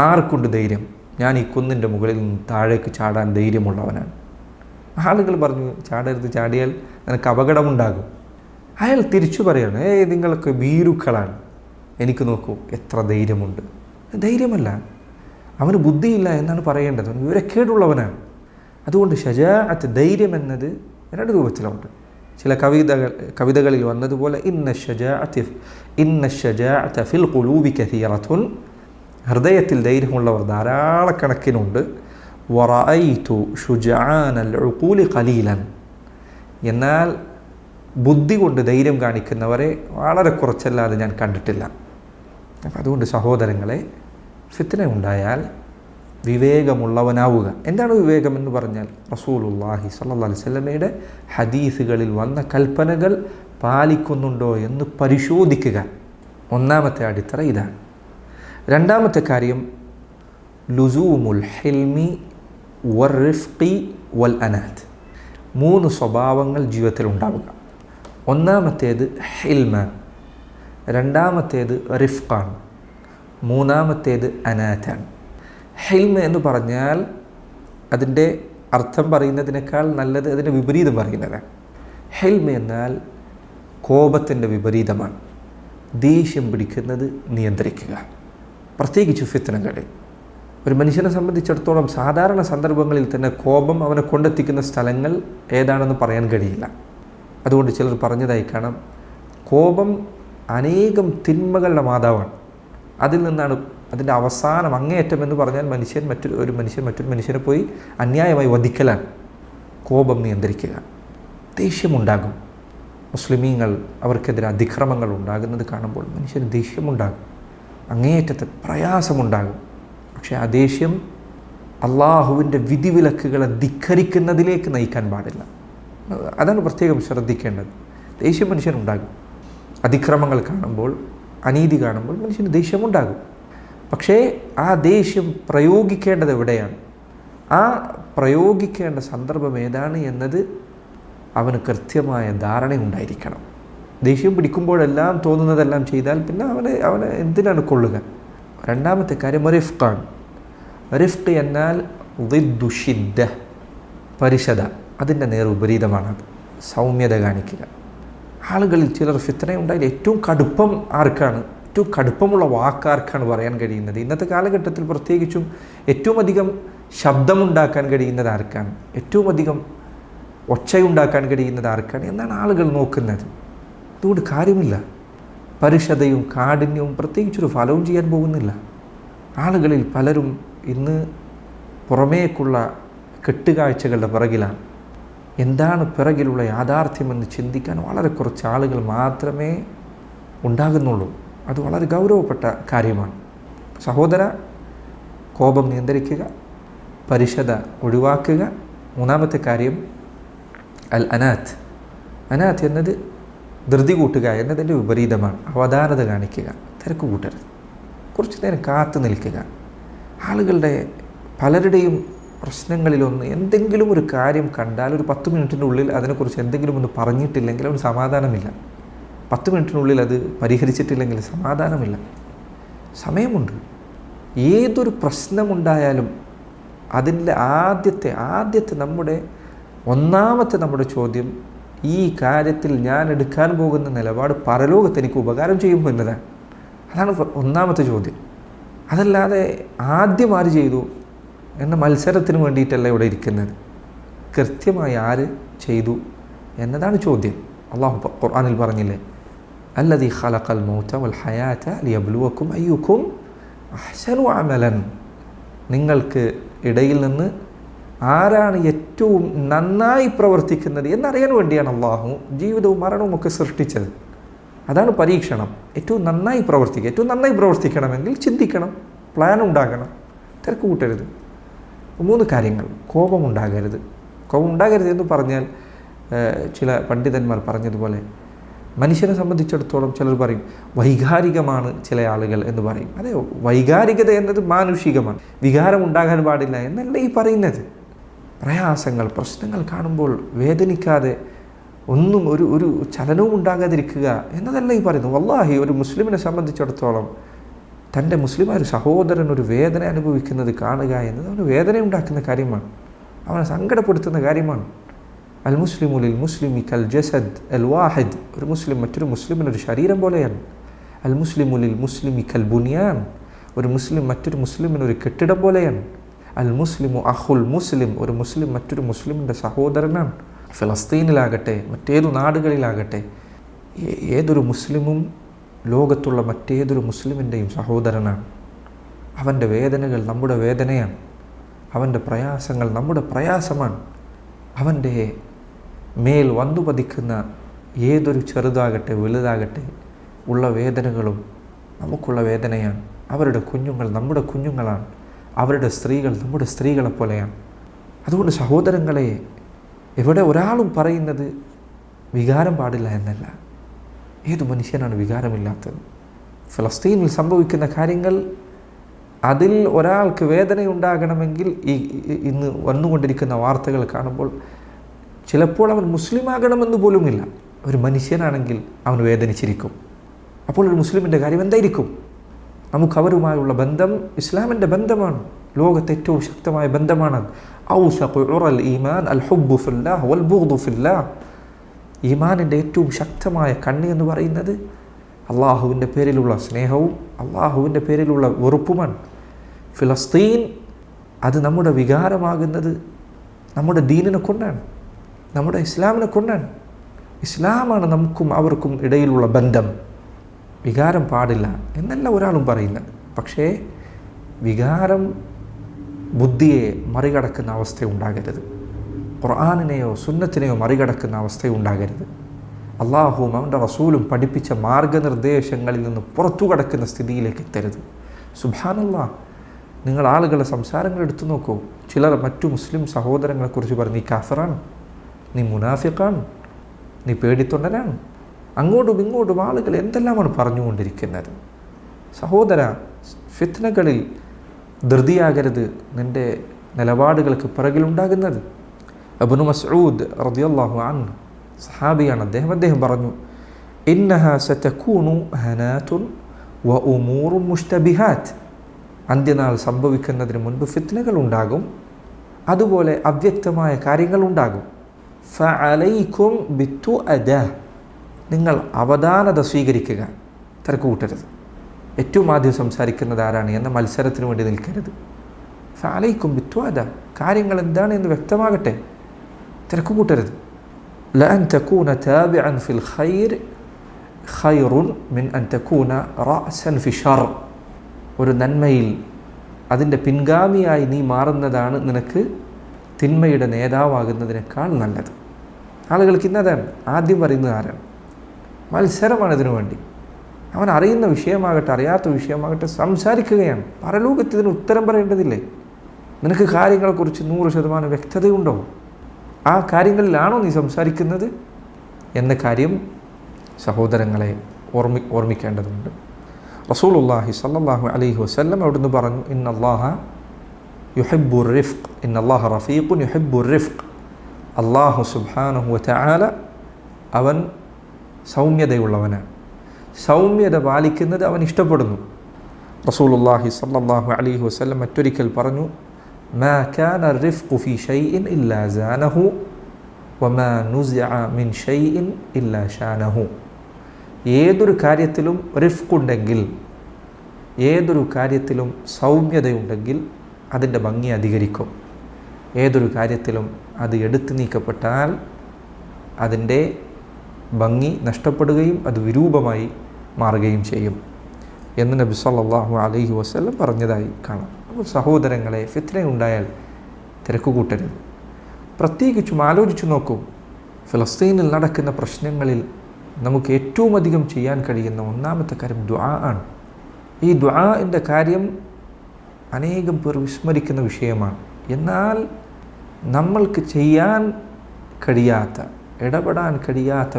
ആർക്കുണ്ട് ധൈര്യം? ഞാൻ ഈ കുന്നിൻ്റെ മുകളിൽ നിന്ന് താഴേക്ക് ചാടാൻ ധൈര്യമുള്ളവനാണ്. ആളുകൾ പറഞ്ഞു, ചാടരുത്, ചാടിയാൽ നിനക്ക് അപകടമുണ്ടാകും. അയാൾ തിരിച്ചു പറയാണ്, നിങ്ങൾക്ക് ഭീരുക്കളാണ്, എനിക്ക് നോക്കൂ എത്ര ധൈര്യമുണ്ട്. ധൈര്യമല്ല, അവന് ബുദ്ധിയില്ല എന്നാണ് പറയേണ്ടത്, അവന് വിവരക്കേടുള്ളവനാണ്. അതുകൊണ്ട് ഷജാഅത്ത്, ധൈര്യം എന്നത് രണ്ട് രൂപത്തിലുണ്ട്. ചില കവിതകളിൽ വന്നതുപോലെ ഇന്ന ഷജാഅത ഫിൽ ഖുലൂബി കസീറത്തുൻ, ഹൃദയത്തിൽ ധൈര്യമുള്ളവർ ധാരാളക്കണക്കിനുണ്ട്. വറഅയ്തു ശുജആനൽ ഉഖൂലി ഖലീലൻ. എന്നാൽ ബുദ്ധി കൊണ്ട് ധൈര്യം കാണിക്കുന്നവരെ വളരെ കുറച്ചല്ലാതെ ഞാൻ കണ്ടിട്ടില്ല. അപ്പം അതുകൊണ്ട് സഹോദരങ്ങളെ, ഫിത്ന ഉണ്ടായാൽ വിവേകമുള്ളവനാവുക. എന്താണ് വിവേകം എന്ന് പറഞ്ഞാൽ റസൂലുള്ളാഹി സ്വല്ലല്ലാഹു അലൈഹി വസല്ലമയുടെ ഹദീസുകളിൽ വന്ന കൽപ്പനകൾ പാലിക്കുന്നുണ്ടോ എന്ന് പരിശോധിക്കുക. ഒന്നാമത്തെ അടിത്തറ ഇതാണ്. രണ്ടാമത്തെ കാര്യം ലുസൂമുൽ ഹിൽമി വറിഫ്ഖി വൽ അനാത്ത്. 3 സ്വഭാവങ്ങൾ ജീവിതത്തിൽ ഉണ്ടാവുക. ഒന്നാമത്തേത് ഹിൽമാണ്, രണ്ടാമത്തേത് റിഫ്ഖാണ്, മൂന്നാമത്തേത് അനാത്താണ്. ഹിൽമ എന്ന് പറഞ്ഞാൽ അതിൻ്റെ അർത്ഥം പറയുന്നതിനേക്കാൾ നല്ലത് അതിൻ്റെ വിപരീതം പറയുന്നതാണ്. ഹിൽമ എന്നാൽ കോപത്തിൻ്റെ വിപരീതമാണ്. ദേഷ്യം പിടിക്കുന്നത് നിയന്ത്രിക്കുക, പ്രത്യേകിച്ച് ഫിത്നകളിൽ. ഒരു മനുഷ്യനെ സംബന്ധിച്ചിടത്തോളം സാധാരണ സന്ദർഭങ്ങളിൽ തന്നെ കോപം അവനെ കൊണ്ടെത്തിക്കുന്ന സ്ഥലങ്ങൾ ഏതാണെന്ന് പറയാൻ കഴിയില്ല. അതുകൊണ്ട് ചിലർ പറഞ്ഞതായി കാണാം, കോപം അനേകം തിന്മകളുടെ മാതാവാണ്. അതിൽ നിന്നാണ് അതിൻ്റെ അവസാനം അങ്ങേയറ്റം എന്ന് പറഞ്ഞാൽ മറ്റൊരു മനുഷ്യനെ പോയി അന്യായമായി വധിക്കലാണ്. കോപം നിയന്ത്രിക്കുക. ദേഷ്യമുണ്ടാകും. മുസ്ലിമീങ്ങൾ അവർക്കെതിരെ അതിക്രമങ്ങൾ ഉണ്ടാകുന്നത് കാണുമ്പോൾ മനുഷ്യന് ദേഷ്യമുണ്ടാകും, അങ്ങേയറ്റത്തെ പ്രയാസമുണ്ടാകും. പക്ഷേ ആ ദേഷ്യം അള്ളാഹുവിൻ്റെ വിധിവിലക്കുകളെ ധിക്കരിക്കുന്നതിലേക്ക് നയിക്കാൻ പാടില്ല. അതാണ് പ്രത്യേകം ശ്രദ്ധിക്കേണ്ടത്. ദേഷ്യം മനുഷ്യനുണ്ടാകും. അതിക്രമങ്ങൾ കാണുമ്പോൾ, അനീതി കാണുമ്പോൾ മനുഷ്യന് ദേഷ്യമുണ്ടാകും. പക്ഷേ ആ ദേഷ്യം പ്രയോഗിക്കേണ്ടത് എവിടെയാണ്, ആ പ്രയോഗിക്കേണ്ട സന്ദർഭം ഏതാണ് എന്നത് അവന് കൃത്യമായ ധാരണയുണ്ടായിരിക്കണം. ദേഷ്യം പിടിക്കുമ്പോഴെല്ലാം തോന്നുന്നതെല്ലാം ചെയ്താൽ പിന്നെ അവനെ എന്തിനാണ് കൊള്ളുക. രണ്ടാമത്തെ കാര്യം റിഫ്ഖാണ്. റിഫ്ഖ് എന്നാൽ ദിദ്ദു ഷിദ്ദ, പരിശത, അതിൻ്റെ നേർ വിപരീതമാണത്. സൗമ്യത കാണിക്കുക. ആളുകളിൽ ചിലർ ഫിത്നയുണ്ടായാൽ ഏറ്റവും കടുപ്പം ആർക്കാണ്, ഏറ്റവും കടുപ്പമുള്ള വാക്കാർക്കാണ് പറയാൻ കഴിയുന്നത്. ഇന്നത്തെ കാലഘട്ടത്തിൽ പ്രത്യേകിച്ചും ഏറ്റവും അധികം ശബ്ദമുണ്ടാക്കാൻ കഴിയുന്നത് ആർക്കാണ്, ഏറ്റവും അധികം ഒച്ചയുണ്ടാക്കാൻ കഴിയുന്നത് ആർക്കാണ് എന്നാണ് ആളുകൾ നോക്കുന്നത്. അതുകൊണ്ട് കാര്യമില്ല. പരിശതയും കാഠിന്യവും പ്രത്യേകിച്ചൊരു ഫലവും ചെയ്യാൻ പോകുന്നില്ല. ആളുകളിൽ പലരും ഇന്ന് പുറമേക്കുള്ള കെട്ടുകാഴ്ചകളുടെ പിറകിലാണ്. എന്താണ് പിറകിലുള്ള യാഥാർത്ഥ്യമെന്ന് ചിന്തിക്കാൻ വളരെ കുറച്ച് ആളുകൾ മാത്രമേ ഉണ്ടാകുന്നുള്ളൂ. അത് വളരെ ഗൗരവപ്പെട്ട കാര്യമാണ്. സഹോദര, കോപം നിയന്ത്രിക്കുക, പരിശത ഒഴിവാക്കുക. മൂന്നാമത്തെ കാര്യം അൽ അനാത്ത്. അനാത്ത് എന്നത് ധൃതി കൂട്ടുക എന്നതിൻ്റെ വിപരീതമാണ്. അവധാനത കാണിക്കുക, തിരക്ക് കൂട്ടരുത്, കുറച്ച് നേരം കാത്തു നിൽക്കുക. ആളുകളുടെ പലരുടെയും പ്രശ്നങ്ങളിലൊന്ന്, എന്തെങ്കിലും ഒരു കാര്യം കണ്ടാൽ ഒരു 10 മിനിറ്റിൻ്റെ ഉള്ളിൽ അതിനെക്കുറിച്ച് എന്തെങ്കിലും ഒന്ന് പറഞ്ഞിട്ടില്ലെങ്കിൽ അവന് സമാധാനമില്ല. 10 മിനിറ്റിനുള്ളിൽ അത് പരിഹരിച്ചിട്ടില്ലെങ്കിൽ സമാധാനമില്ല. സമയമുണ്ട്. ഏതൊരു പ്രശ്നമുണ്ടായാലും അതിൻ്റെ ആദ്യത്തെ ഒന്നാമത്തെ നമ്മുടെ ചോദ്യം, ഈ കാര്യത്തിൽ ഞാൻ എടുക്കാൻ പോകുന്ന നിലപാട് പരലോകത്ത് എനിക്ക് ഉപകാരം ചെയ്യുമോ എന്നതാണ്. അതാണ് ഒന്നാമത്തെ ചോദ്യം. അതല്ലാതെ ആദ്യം ആര് ചെയ്തു എന്ന മത്സരത്തിന് വേണ്ടിയിട്ടല്ല ഇവിടെ ഇരിക്കുന്നത്. കൃത്യമായി ആര് ചെയ്തു എന്നതാണ് ചോദ്യം. അള്ളാഹു ഖുർആനിൽ പറഞ്ഞില്ലേ, അല്ലദീ ഖലഖൽ മൗത വൽ ഹയാത ലിയബ്ലുവക്കും അയ്യുക്കും അഹ്സനു അമലൻ. നിങ്ങൾക്ക് ഇടയിൽ നിന്ന് ആരാണ് ഏറ്റവും നന്നായി പ്രവർത്തിക്കുന്നത് എന്നറിയാൻ വേണ്ടിയാണ് അള്ളാഹു ജീവിതവും മരണവും ഒക്കെ സൃഷ്ടിച്ചത്. അതാണ് പരീക്ഷണം. ഏറ്റവും നന്നായി പ്രവർത്തിക്കണമെങ്കിൽ ചിന്തിക്കണം, പ്ലാൻ ഉണ്ടാകണം, തിരക്ക് കൂട്ടരുത്. 3 കാര്യങ്ങൾ. കോപമുണ്ടാകരുത് എന്ന് പറഞ്ഞാൽ ചില പണ്ഡിതന്മാർ പറഞ്ഞതുപോലെ മനുഷ്യനെ സംബന്ധിച്ചിടത്തോളം ചിലർ പറയും വൈകാരികമാണ് ചില ആളുകൾ എന്ന് പറയും. അതെ, വൈകാരികത എന്നത് മാനുഷികമാണ്. വികാരം ഉണ്ടാകാൻ പാടില്ല എന്നല്ല ഈ പറയുന്നത്. പ്രയാസങ്ങൾ, പ്രശ്നങ്ങൾ കാണുമ്പോൾ വേദനിക്കാതെ ഒന്നും ഒരു ചലനവും ഉണ്ടാകാതിരിക്കുക എന്നതല്ല ഈ പറയുന്നത്. വല്ലാഹി, ഒരു മുസ്ലിമിനെ സംബന്ധിച്ചിടത്തോളം തൻ്റെ മുസ്ലിമായ ഒരു സഹോദരൻ ഒരു വേദന അനുഭവിക്കുന്നത് കാണുക എന്നത് അവന് വേദന ഉണ്ടാക്കുന്ന കാര്യമാണ്, അവനെ സങ്കടപ്പെടുത്തുന്ന കാര്യമാണ്. അൽ മുസ്ലിമു ലിൽ മുസ്ലിമി കൽ ജസദ് അൽ വാഹിദ്. ഒരു മുസ്ലിം മറ്റൊരു മുസ്ലിമിനൊരു ശരീരം പോലെയാണ്. അൽ മുസ്ലിമു ലിൽ മുസ്ലിമി കൽ ബുനിയാൻ. ഒരു മുസ്ലിം മറ്റൊരു മുസ്ലിമിനൊരു കെട്ടിടം പോലെയാണ്. അൽ മുസ്ലിമു അഹുൽ മുസ്ലിം. ഒരു മുസ്ലിം മറ്റൊരു മുസ്ലിമിൻ്റെ സഹോദരനാണ്. ഫലസ്തീനിലാകട്ടെ മറ്റേതു നാടുകളിലാകട്ടെ ഏതൊരു മുസ്ലിമും ലോകത്തുള്ള മറ്റേതൊരു മുസ്ലിമിൻ്റെയും സഹോദരനാണ്. അവൻ്റെ വേദനകൾ നമ്മുടെ വേദനയാണ്. അവൻ്റെ പ്രയാസങ്ങൾ നമ്മുടെ പ്രയാസമാണ്. അവൻ്റെ മേൽ വന്നു പതിക്കുന്ന ഏതൊരു ചെറുതാകട്ടെ വലുതാകട്ടെ ഉള്ള വേദനകളും നമുക്കുള്ള വേദനയാണ്. അവരുടെ കുഞ്ഞുങ്ങൾ നമ്മുടെ കുഞ്ഞുങ്ങളാണ്, അവരുടെ സ്ത്രീകൾ നമ്മുടെ സ്ത്രീകളെ പോലെയാണ്. അതുകൊണ്ട് സഹോദരങ്ങളെ, ഇവിടെ ഒരാളും പറയുന്നത് വികാരം പാടില്ല എന്നല്ല. ഏതു മനുഷ്യനാണ് വികാരമില്ലാത്തത്? ഫലസ്തീനിൽ സംഭവിക്കുന്ന കാര്യങ്ങൾ, അതിൽ ഒരാൾക്ക് വേദനയുണ്ടാകണമെങ്കിൽ ഇന്ന് വന്നുകൊണ്ടിരിക്കുന്ന വാർത്തകൾ കാണുമ്പോൾ ചിലപ്പോൾ അവൻ മുസ്ലിം ആകണമെന്ന് പോലുമില്ല. ഒരു മനുഷ്യനാണെങ്കിൽ അവൻ വേദനിച്ചിരിക്കും. അപ്പോൾ ഒരു മുസ്ലിമിൻ്റെ കാര്യം എന്തായിരിക്കും? നമുക്ക് അവരുമായുള്ള ബന്ധം ഇസ്ലാമിൻ്റെ ബന്ധമാണ്, ലോകത്തെ ഏറ്റവും ശക്തമായ ബന്ധമാണ്. ഔസഖു ഉറൽ ഈമാൻ അൽ ഹുബ്ബു ഫില്ലാഹ് വൽ ബുഗ്ദു ഫില്ലാഹ്. ഈമാനിൻ്റെ ഏറ്റവും ശക്തമായ കണ്ണി എന്ന് പറയുന്നത് അള്ളാഹുവിൻ്റെ പേരിലുള്ള സ്നേഹവും അള്ളാഹുവിൻ്റെ പേരിലുള്ള വെറുപ്പുമാണ്. ഫിലസ്തീൻ അത് നമ്മുടെ വികാരമാകുന്നത് നമ്മുടെ ദീനിനെ കൊണ്ടാണ്, നമ്മുടെ ഇസ്ലാമിനെ കൊണ്ടാണ്. ഇസ്ലാമാണ് നമുക്കും അവർക്കും ഇടയിലുള്ള ബന്ധം. വികാരം പാടില്ല എന്നല്ല ഒരാളും പറയുന്നത്. പക്ഷേ വികാരം ബുദ്ധിയെ മറികടക്കുന്ന അവസ്ഥയുണ്ടാകരുത്. ഖുർആനിനെയോ സുന്നത്തിനെയോ മറികടക്കുന്ന അവസ്ഥയുണ്ടാകരുത്. അള്ളാഹുവും അവൻ്റെ റസൂലും പഠിപ്പിച്ച മാർഗനിർദ്ദേശങ്ങളിൽ നിന്ന് പുറത്തു കടക്കുന്ന സ്ഥിതിയിലേക്ക് എത്തരുത്. സുബ്ഹാനല്ലാഹ്, നിങ്ങൾ ആളുകളുടെ സംസാരങ്ങൾ എടുത്തു നോക്കൂ. ചിലർ മറ്റു മുസ്ലിം സഹോദരങ്ങളെക്കുറിച്ച് പറഞ്ഞ് നീ കാഫിറാണ്, നീ മുനാഫിഖാണ്, നീ പേടിത്തൊണ്ടനാണ്. അങ്ങോട്ടും ഇങ്ങോട്ടും ആളുകൾ എന്തെല്ലാമാണ് പറഞ്ഞുകൊണ്ടിരിക്കുന്നത്. സഹോദര, ഫിത്നകളിൽ ധൃതിയാകരുത് നിൻ്റെ നിലപാടുകൾക്ക് പിറകിലുണ്ടാകുന്നത്. അബ്നു മസ്ഊദ് റളിയല്ലാഹു അൻഹു സഹാബിയാണ്. അദ്ദേഹം പറഞ്ഞു, ഇന്നഹാ സതകൂനു ഹനാതുൻ വ ഉമൂറുൻ മുഷ്തബിഹാത്ത്. അന്ത്യനാൾ സംഭവിക്കുന്നതിന് മുൻപ് ഫിത്നകൾ ഉണ്ടാകും, അതുപോലെ അവ്യക്തമായ കാര്യങ്ങൾ ഉണ്ടാകും. ഫഅലൈക്കും ബിത്തുഅദ. നിങ്ങൾ അവധാനത സ്വീകരിക്കുക, തിരക്ക് കൂട്ടരുത്. ഏറ്റവും ആദ്യം സംസാരിക്കുന്നത് ആരാണ് എന്ന മത്സരത്തിന് വേണ്ടി നിൽക്കരുത്. ഫഅലൈക്കും ബിത്തുഅദ. കാര്യങ്ങൾ എന്താണ് എന്ന് വ്യക്തമാകട്ടെ, തിരക്ക് കൂട്ടരുത്. ലഅൻ തകൂന താബിഅൻ ഫിൽ ഖൈർ ഖൈറുൻ മിൻ അൻ തകൂന റഅസൻ ഫി ശർ. ഒരു നന്മയിൽ അതിൻ്റെ പിൻഗാമിയായി നീ മാറുന്നതാണ് നിനക്ക് തിന്മയുടെ നേതാവാകുന്നതിനേക്കാൾ നല്ലത്. ആളുകൾക്ക് ഇന്നതാണ് ആദ്യം പറയുന്നത് ആരാണ്? മത്സരമാണ് ഇതിനു വേണ്ടി. അവൻ അറിയുന്ന വിഷയമാകട്ടെ അറിയാത്ത വിഷയമാകട്ടെ സംസാരിക്കുകയാണ്. പരലോകത്ത് ഇതിന് ഉത്തരം പറയേണ്ടതില്ലേ? നിനക്ക് കാര്യങ്ങളെക്കുറിച്ച് 100% വ്യക്തതയുണ്ടോ? ആ കാര്യങ്ങളിലാണോ നീ സംസാരിക്കുന്നത് എന്ന കാര്യം സഹോദരങ്ങളെ ഓർമ്മിക്കേണ്ടതുണ്ട്. റസൂലുള്ളാഹി സ്വല്ലല്ലാഹു അലൈഹി വസല്ലം അവിടുന്ന് പറഞ്ഞു, ഇന്നല്ലാഹ യുഹിബ്ബുർ റിഫ്ഖ്, ഇന്നല്ലാഹ റഫീഖുൻ യുഹിബ്ബുർ റിഫ്ഖ്. അല്ലാഹു സുബ്ഹാനഹു വതആല അവൻ സൗമ്യതയുള്ളവനാണ്, സൗമ്യത പാലിക്കുന്നത് അവൻ ഇഷ്ടപ്പെടുന്നു. റസൂലുള്ളാഹി സ്വല്ലല്ലാഹു അലൈഹി വസല്ലം മറ്റൊരിക്കൽ പറഞ്ഞു, മാ കാന റിഫ്ഖു ഫീ ഷൈഇൻ ഇല്ലാ സാനഹു വമാ നുസിഅ മിൻ ഷൈഇൻ ഇല്ലാ ഷാനഹു. ഏതൊരു കാര്യത്തിലും റിഫ്ഖുണ്ടെങ്കിൽ, ഏതൊരു കാര്യത്തിലും സൗമ്യതയുണ്ടെങ്കിൽ അതിൻ്റെ ഭംഗി അധികരിക്കും. ഏതൊരു കാര്യത്തിലും അത് എടുത്തു നീക്കപ്പെട്ടാൽ അതിൻ്റെ ഭംഗി നഷ്ടപ്പെടുകയും അത് വിരൂപമായി മാറുകയും ചെയ്യും എന്ന് നബി സല്ലല്ലാഹു അലൈഹി വസല്ലം പറഞ്ഞതായി കാണാം. അപ്പോൾ സഹോദരങ്ങളെ, ഫിത്നയുണ്ടായാൽ തിരക്ക് കൂട്ടരുത്. പ്രത്യേകിച്ചും ആലോചിച്ചു നോക്കൂ, ഫലസ്തീനിൽ നടക്കുന്ന പ്രശ്നങ്ങളിൽ നമുക്ക് ഏറ്റവും അധികം ചെയ്യാൻ കഴിയുന്ന ഒന്നാമത്തെ കാര്യം ദുആ ആണ്. ഈ ദുആഇൻ്റെ കാര്യം അനേകം പേർ വിസ്മരിക്കുന്ന വിഷയമാണ്. എന്നാൽ നമ്മൾക്ക് ചെയ്യാൻ കഴിയാത്ത, ഇടപെടാൻ കഴിയാത്ത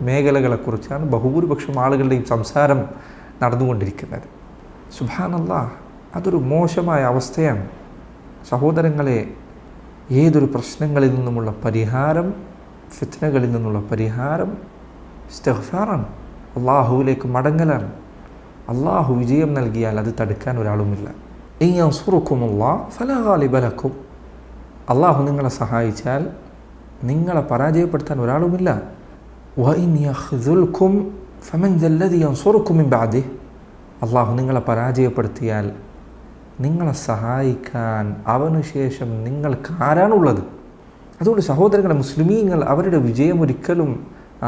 മേഖലകളെക്കുറിച്ചാണ് ബഹുഭൂരിപക്ഷം ആളുകളുടെയും സംസാരം നടന്നുകൊണ്ടിരിക്കുന്നത്. സുബ്ഹാനല്ലാഹ്, അതൊരു മോശമായ അവസ്ഥയാണ്. സഹോദരങ്ങളെ, ഏതൊരു പ്രശ്നങ്ങളിൽ നിന്നുമുള്ള പരിഹാരം, ഫിത്നകളിൽ നിന്നുള്ള പരിഹാരം ഇസ്തിഗ്ഫാറാണ്, അള്ളാഹുവിലേക്ക് മടങ്ങലാണ്. അള്ളാഹു വിജയം നൽകിയാൽ അത് തടുക്കാൻ ഒരാളുമില്ല. ഇൻ യൻസുറുക്കുമുല്ലാഹ് ഫലാ ഗാലിബ ലക്കും. അള്ളാഹു നിങ്ങളെ സഹായിച്ചാൽ നിങ്ങളെ പരാജയപ്പെടുത്താൻ ഒരാളുമില്ല. വഇൻ യഖ്ദുൽക്കും ഫമൻ ദല്ലദി യൻസുറുക്കും മിൻ ബഅദിഹി. അള്ളാഹു നിങ്ങളെ പരാജയപ്പെടുത്തിയാൽ നിങ്ങളെ സഹായിക്കാൻ അവനു ശേഷം നിങ്ങൾക്ക് ആരാണുള്ളത്? അതുകൊണ്ട് സഹോദരങ്ങളെ, മുസ്ലിമീങ്ങൾ അവരുടെ വിജയം ഒരിക്കലും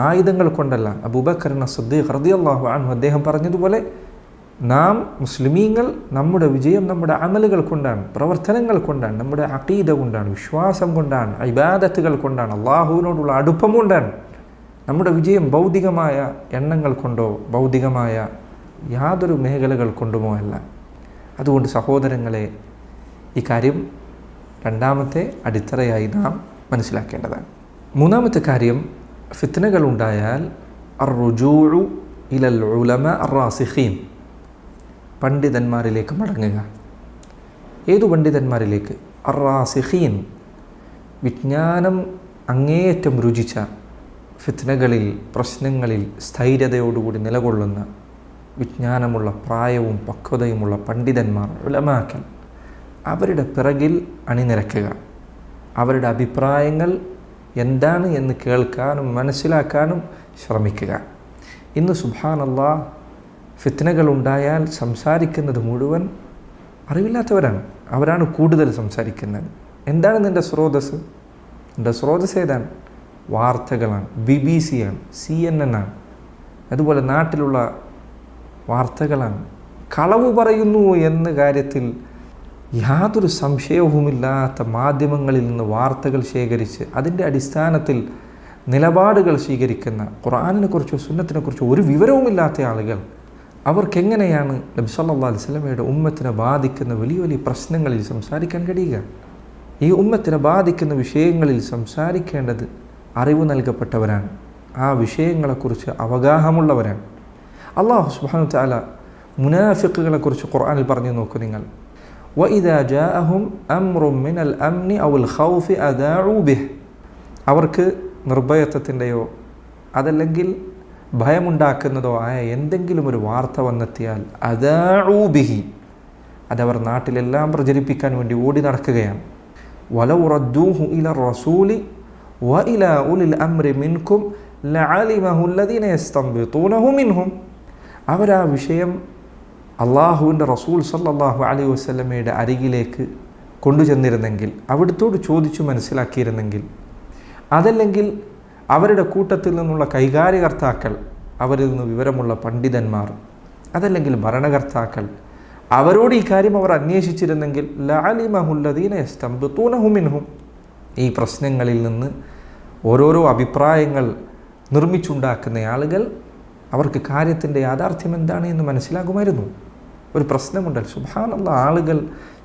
ആയുധങ്ങൾ കൊണ്ടല്ല. അബൂബക്കർ സിദ്ദീഖ് റളിയല്ലാഹു അൻഹു അദ്ദേഹം പറഞ്ഞതുപോലെ, നാം മുസ്ലിമീങ്ങൾ നമ്മുടെ വിജയം നമ്മുടെ അമലുകൾ കൊണ്ടാണ്, പ്രവർത്തനങ്ങൾ കൊണ്ടാണ്, നമ്മുടെ അഖീദ കൊണ്ടാണ്, വിശ്വാസം കൊണ്ടാണ്, ഇബാദത്തുകൾ കൊണ്ടാണ്, അള്ളാഹുവിനോടുള്ള അടുപ്പം കൊണ്ടാണ്. നമ്മുടെ വിജയം ഭൗതികമായ എണ്ണങ്ങൾ കൊണ്ടോ ഭൗതികമായ യാതൊരു മേഖലകൾ കൊണ്ടുമോ അല്ല. അതുകൊണ്ട് സഹോദരങ്ങളെ, ഈ കാര്യം രണ്ടാമത്തെ അടിത്തറയായി നാം മനസ്സിലാക്കേണ്ടതാണ്. മൂന്നാമത്തെ കാര്യം, ഫിത്നകൾ ഉണ്ടായാൽ അർറുജൂഉ ഇലൽ ഉലമ അർറാസിഖീൻ, പണ്ഡിതന്മാരിലേക്ക് മടങ്ങുക. ഏതു പണ്ഡിതന്മാരിലേക്ക്? അർറാസിഖീൻ, വിജ്ഞാനം അങ്ങേയറ്റം രുചിച്ച, ഫിത്നകളിൽ പ്രശ്നങ്ങളിൽ സ്ഥൈര്യതയോടുകൂടി നിലകൊള്ളുന്ന, വിജ്ഞാനമുള്ള പ്രായവും പക്വതയുമുള്ള പണ്ഡിതന്മാർ, ഉലമാക്കൾ, അവരുടെ പിറകിൽ അണിനിരക്കുക. അവരുടെ അഭിപ്രായങ്ങൾ എന്താണ് എന്ന് കേൾക്കാനും മനസ്സിലാക്കാനും ശ്രമിക്കുക. ഇന്ന് സുബ്ഹാനല്ലാഹ്, ഫിത്നകൾ ഉണ്ടായാൽ സംസാരിക്കുന്നത് മുഴുവൻ അറിവില്ലാത്തവരാണ്. അവരാണ് കൂടുതൽ സംസാരിക്കുന്നത്. എന്താണ് നിൻ്റെ സ്രോതസ്? നിൻ്റെ സ്രോതസ് ഏതാണ്? വാർത്തകളാണ്. BBC ആണ്, CNN ആണ്, അതുപോലെ നാട്ടിലുള്ള വാർത്തകളാണ്. കളവ് പറയുന്നു എന്ന കാര്യത്തിൽ യാതൊരു സംശയവുമില്ലാത്ത മാധ്യമങ്ങളിൽ നിന്ന് വാർത്തകൾ ശേഖരിച്ച് അതിൻ്റെ അടിസ്ഥാനത്തിൽ നിലപാടുകൾ സ്വീകരിക്കുന്ന, ഖുർആനിനെക്കുറിച്ചോ സുന്നത്തിനെക്കുറിച്ചോ ഒരു വിവരവുമില്ലാത്ത ആളുകൾ, അവർക്കെങ്ങനെയാണ് നബി സല്ലല്ലാഹു അലൈഹി വസല്ലമയുടെ ഉമ്മത്തിനെ ബാധിക്കുന്ന വലിയ വലിയ പ്രശ്നങ്ങളിൽ സംസാരിക്കാൻ കഴിയുക? ഈ ഉമ്മത്തിനെ ബാധിക്കുന്ന വിഷയങ്ങളിൽ സംസാരിക്കേണ്ടത് അറിവ് നൽകപ്പെട്ടവരാണ്, ആ വിഷയങ്ങളെക്കുറിച്ച് അവഗാഹമുള്ളവരാണ്. അല്ലാഹു സുബ്ഹാനഹു വ തആല മുനാഫിഖുകളെക്കുറിച്ച് ഖുർആനിൽ പറഞ്ഞു നോക്കൂ നിങ്ങൾ. وَإِذَا جَاءَهُمْ أَمْرٌ مِّنَ الْأَمْنِ أَوِ الْخَوْفِ أَذَاعُوا بِهِ, അവർക്ക് നിർഭയത്വത്തിൻ്റെയോ അതല്ലെങ്കിൽ ഭയമുണ്ടാക്കുന്നതോ ആയ എന്തെങ്കിലും ഒരു വാർത്ത വന്നെത്തിയാൽ അദാഉ ബിഹി, അതവർ നാട്ടിലെല്ലാം പ്രചരിപ്പിക്കാൻ വേണ്ടി ഓടി നടക്കുകയാണ്. വലൗ റദ്ദൂഹു ഇല റസൂലി വഇല ഉലിൽ അംരി മിൻകും ലഅലിമഹു അല്ലദീന യസ്തംബിതൂനഹു മിൻഹും, അവരാ വിഷയം അള്ളാഹുവിൻ്റെ റസൂൽ സല്ലല്ലാഹു അലൈഹി വസല്ലമയുടെ അരികിലേക്ക് കൊണ്ടുചെന്നിരുന്നെങ്കിൽ, അവിടുത്തോട് ചോദിച്ചു മനസ്സിലാക്കിയിരുന്നെങ്കിൽ, അതല്ലെങ്കിൽ അവരുടെ കൂട്ടത്തിൽ നിന്നുള്ള കൈകാര്യകർത്താക്കൾ, അവരിൽ നിന്ന് വിവരമുള്ള പണ്ഡിതന്മാർ, അതല്ലെങ്കിൽ ഭരണകർത്താക്കൾ, അവരോട് ഈ കാര്യം അവർ അന്വേഷിച്ചിരുന്നെങ്കിൽ ലഅലിമഹു അല്ലദീന യസ്തംബിതൂനഹു മിൻഹും, ഈ പ്രശ്നങ്ങളിൽ നിന്ന് ഓരോരോ അഭിപ്രായങ്ങൾ നിർമ്മിച്ചുണ്ടാക്കുന്ന ആളുകൾ, അവർക്ക് കാര്യത്തിൻ്റെ യാഥാർത്ഥ്യം എന്താണ് എന്ന് മനസ്സിലാകുമായിരുന്നു. ഒരു പ്രശ്നമുണ്ടല്ലോ, സുബ്ഹാനല്ലാഹ്, ആളുകൾ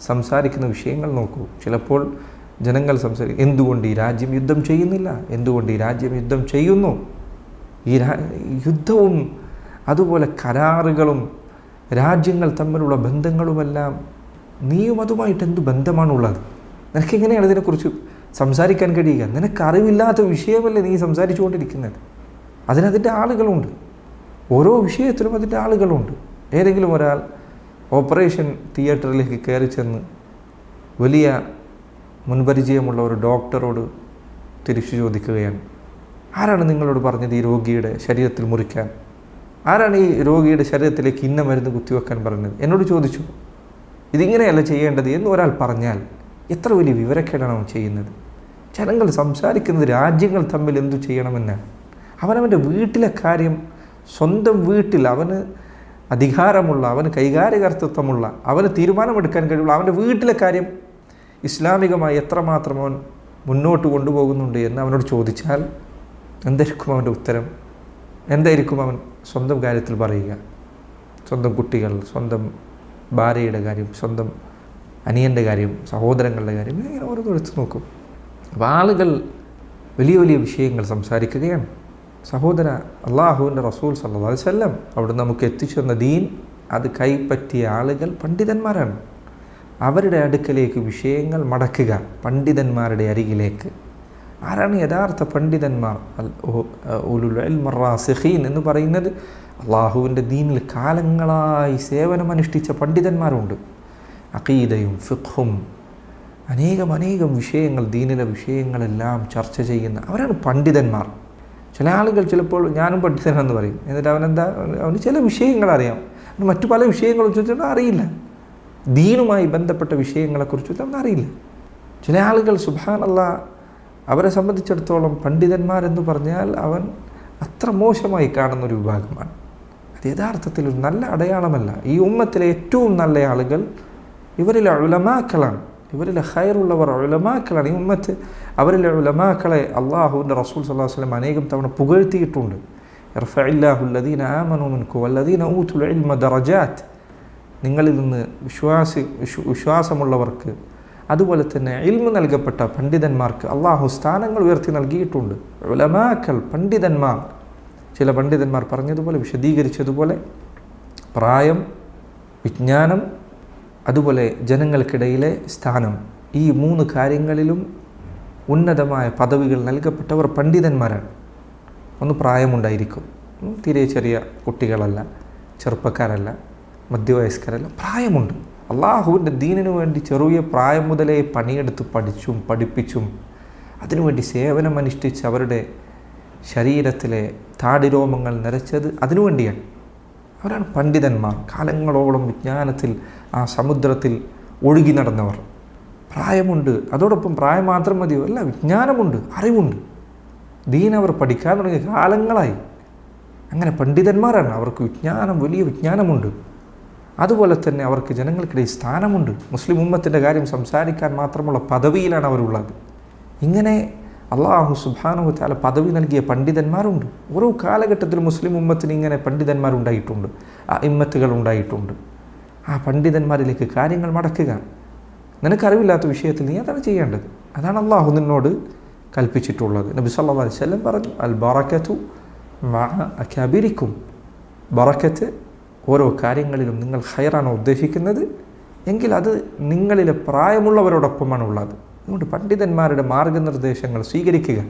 സംസാരിക്കുന്ന വിഷയങ്ങൾ നോക്കൂ. ചിലപ്പോൾ ജനങ്ങൾ സംസാരിക്കും, എന്തുകൊണ്ട് ഈ രാജ്യം യുദ്ധം ചെയ്യുന്നില്ല, എന്തുകൊണ്ട് ഈ രാജ്യം യുദ്ധം ചെയ്യുന്നു, ഈ യുദ്ധവും അതുപോലെ കരാറുകളും രാജ്യങ്ങൾ തമ്മിലുള്ള ബന്ധങ്ങളുമെല്ലാം നീയും അതുമായിട്ട് എന്ത് ബന്ധമാണുള്ളത്? നിനക്കെങ്ങനെയാണ് ഇതിനെക്കുറിച്ച് സംസാരിക്കാൻ കഴിയുക? നിനക്ക് അറിവില്ലാത്ത വിഷയമല്ലേ നീ സംസാരിച്ചു കൊണ്ടിരിക്കുന്നത്? അതിനതിൻ്റെ ആളുകളുണ്ട്, ഓരോ വിഷയത്തിലും അതിൻ്റെ ആളുകളുണ്ട്. ഏതെങ്കിലും ഒരാൾ ഓപ്പറേഷൻ തിയേറ്ററിലേക്ക് കയറി ചെന്ന് വലിയ മുൻപരിചയമുള്ള ഒരു ഡോക്ടറോട് തിരിച്ചു ചോദിക്കുകയാണ്, ആരാണ് നിങ്ങളോട് പറഞ്ഞത് ഈ രോഗിയുടെ ശരീരത്തിൽ മുറിക്കാൻ? ആരാണ് ഈ രോഗിയുടെ ശരീരത്തിലേക്ക് ഇന്ന മരുന്ന് കുത്തിവെക്കാൻ പറഞ്ഞത്? എന്നോട് ചോദിച്ചു, ഇതിങ്ങനെയല്ല ചെയ്യേണ്ടത് എന്ന് ഒരാൾ പറഞ്ഞാൽ എത്ര വലിയ വിവരക്കേടാണ് അവൻ ചെയ്യുന്നത്? ജനങ്ങൾ സംസാരിക്കുന്നത് രാജ്യങ്ങൾ തമ്മിൽ എന്തു ചെയ്യണമെന്നാണ്. അവനവൻ്റെ വീട്ടിലെ കാര്യം, സ്വന്തം വീട്ടിൽ അവന് അധികാരമുള്ള, അവന് കൈകാര്യകർത്തൃത്വമുള്ള, അവന് തീരുമാനമെടുക്കാൻ കഴിവുള്ള അവൻ്റെ വീട്ടിലെ കാര്യം ഇസ്ലാമികമായി എത്രമാത്രം അവൻ മുന്നോട്ട് കൊണ്ടുപോകുന്നുണ്ട് എന്ന് അവനോട് ചോദിച്ചാൽ എന്തായിരിക്കും അവൻ്റെ ഉത്തരം? എന്തായിരിക്കും അവൻ സ്വന്തം കാര്യത്തിൽ പറയുക? സ്വന്തം കുട്ടികൾ, സ്വന്തം ഭാര്യയുടെ കാര്യം, സ്വന്തം അനിയൻ്റെ കാര്യം, സഹോദരങ്ങളുടെ കാര്യം, ഇങ്ങനെ ഓരോന്നും എടുത്ത് നോക്കും. അപ്പോൾ ആളുകൾ വലിയ വലിയ വിഷയങ്ങൾ സംസാരിക്കുകയാണ്. സഹോദര, അള്ളാഹുവിൻ്റെ റസൂൽ സല്ലല്ലാഹു അലൈഹി വസല്ലം അവിടെ നമുക്ക് എത്തിച്ചു തന്ന ദീൻ, അത് കൈപ്പറ്റിയ ആളുകൾ പണ്ഡിതന്മാരാണ്. അവരുടെ അടുക്കലേക്ക് വിഷയങ്ങൾ മടക്കുക, പണ്ഡിതന്മാരുടെ അരികിലേക്ക്. ആരാണ് യഥാർത്ഥ പണ്ഡിതന്മാർ? ഉലുൽ ഇൽമി റാസിഖീൻ എന്ന് പറയുന്നത് അള്ളാഹുവിൻ്റെ ദീനിൽ കാലങ്ങളായി സേവനമനുഷ്ഠിച്ച പണ്ഡിതന്മാരുണ്ട്. അഖീദയും ഫിഖ്ഹും അനേകം വിഷയങ്ങൾ, ദീനിലെ വിഷയങ്ങളെല്ലാം ചർച്ച ചെയ്യുന്ന അവരാണ് പണ്ഡിതന്മാർ. ചില ആളുകൾ ചിലപ്പോൾ ഞാനും പണ്ഡിതനാണെന്ന് പറയും, എന്നിട്ട് അവന് ചില വിഷയങ്ങൾ അറിയാം, മറ്റു പല വിഷയങ്ങളെ കുറിച്ചൊന്നും അറിയില്ല. ദീനുമായി ബന്ധപ്പെട്ട വിഷയങ്ങളെക്കുറിച്ചൊന്നും അവൻ അറിയില്ല. ചില ആളുകൾ സുബ്ഹാനല്ലാഹ്, അവരെ സംബന്ധിച്ചിടത്തോളം പണ്ഡിതന്മാരെന്ന് പറഞ്ഞാൽ അവൻ അത്ര മോശമായി കാണുന്നൊരു വിഭാഗമാണ്. അത് യഥാർത്ഥത്തിൽ ഒരു നല്ല അടയാളമല്ല. ഈ ഉമ്മത്തിലെ ഏറ്റവും നല്ല ആളുകൾ ഇവരിലെ ഉലമാക്കളാണ്, ഇവരിലെ ഖൈറുള്ളവർ ഉലമാക്കളാണ്. ഈ ഉമ്മത്ത് അവരിലെ ഉലമാക്കളെ അള്ളാഹുവിൻ്റെ റസൂൽ സല്ലല്ലാഹു അലൈഹി വസല്ലം അനേകം തവണ പുകഴ്ത്തിയിട്ടുണ്ട്. ഇർഫഇല്ലാഹു അല്ലദീന ആമനൂ മിൻകും വല്ലദീന ഊതുൽ ഇൽമ ദറജാത്ത്. നിങ്ങളിൽ നിന്ന് വിശ്വാസമുള്ളവർക്ക് അതുപോലെ തന്നെ ഇൽമു നൽകപ്പെട്ട പണ്ഡിതന്മാർക്ക് അള്ളാഹു സ്ഥാനങ്ങൾ ഉയർത്തി നൽകിയിട്ടുണ്ട്. ഉലമാക്കൾ, പണ്ഡിതന്മാർ. ചില പണ്ഡിതന്മാർ പറഞ്ഞതുപോലെ, വിശദീകരിച്ചതുപോലെ പ്രായം, വിജ്ഞാനം, അതുപോലെ ജനങ്ങൾക്കിടയിലെ സ്ഥാനം, ഈ 3 കാര്യങ്ങളിലും ഉന്നതമായ പദവികൾ നൽകപ്പെട്ടവർ പണ്ഡിതന്മാരാണ്. ഒന്ന് പ്രായമുണ്ടായിരിക്കും, തീരെ ചെറിയ കുട്ടികളല്ല, ചെറുപ്പക്കാരല്ല, മധ്യവയസ്കരല്ല, പ്രായമുണ്ട്. അള്ളാഹുവിൻ്റെ ദീനിനു വേണ്ടി ചെറിയ പ്രായം മുതലേ പണിയെടുത്ത് പഠിച്ചും പഠിപ്പിച്ചും അതിനുവേണ്ടി സേവനമനുഷ്ഠിച്ച് അവരുടെ ശരീരത്തിലെ താടിരോമങ്ങൾ നിറച്ചത് അതിനുവേണ്ടിയാണ്. അവരാണ് പണ്ഡിതന്മാർ. കാലങ്ങളോളം വിജ്ഞാനത്തിൽ ആ സമുദ്രത്തിൽ ഒഴുകി നടന്നവർ. പ്രായമുണ്ട്, അതോടൊപ്പം പ്രായം മാത്രം മതിയോ? അല്ല, വിജ്ഞാനമുണ്ട്, അറിവുണ്ട്. ദീൻ അവർ പഠിക്കാൻ തുടങ്ങിയ കാലങ്ങളായി. അങ്ങനെ പണ്ഡിതന്മാരാണ്. അവർക്ക് വിജ്ഞാനം, വലിയ വിജ്ഞാനമുണ്ട്. അതുപോലെ തന്നെ അവർക്ക് ജനങ്ങൾക്കിടയിൽ സ്ഥാനമുണ്ട്. മുസ്ലിം ഉമ്മത്തിൻ്റെ കാര്യം സംസാരിക്കാൻ മാത്രമുള്ള പദവിയിലാണ് അവരുള്ളത്. ഇങ്ങനെ അള്ളാഹു സുബ്ഹാനഹു വതആല പദവി നൽകിയ പണ്ഡിതന്മാരുണ്ട്. ഓരോ കാലഘട്ടത്തിലും മുസ്ലിം ഉമ്മത്തിന് ഇങ്ങനെ പണ്ഡിതന്മാരുണ്ടായിട്ടുണ്ട്, ഇമ്മത്തുകൾ ഉണ്ടായിട്ടുണ്ട്. ആ പണ്ഡിതന്മാരിലേക്ക് കാര്യങ്ങൾ മടക്കുക. നിനക്കറിവില്ലാത്ത വിഷയത്തിൽ നീ അതാണ് ചെയ്യേണ്ടത്. അതാണ് അള്ളാഹു നിന്നോട് കൽപ്പിച്ചിട്ടുള്ളത്. നബി സല്ലല്ലാഹു അലൈഹി വസല്ലം പറഞ്ഞു, അൽ ബറകതു മഅ അകാബിരിക്കും. ബറക്കത്ത് ഓരോ കാര്യങ്ങളിലും നിങ്ങൾ ഖൈറാണോ ഉദ്ദേശിക്കുന്നത് എങ്കിൽ അത് നിങ്ങളിലെ പ്രായമുള്ളവരോടൊപ്പമാണ് ഉള്ളത്. അതുകൊണ്ട് പണ്ഡിതന്മാരുടെ മാർഗനിർദ്ദേശങ്ങൾ സ്വീകരിക്കുക.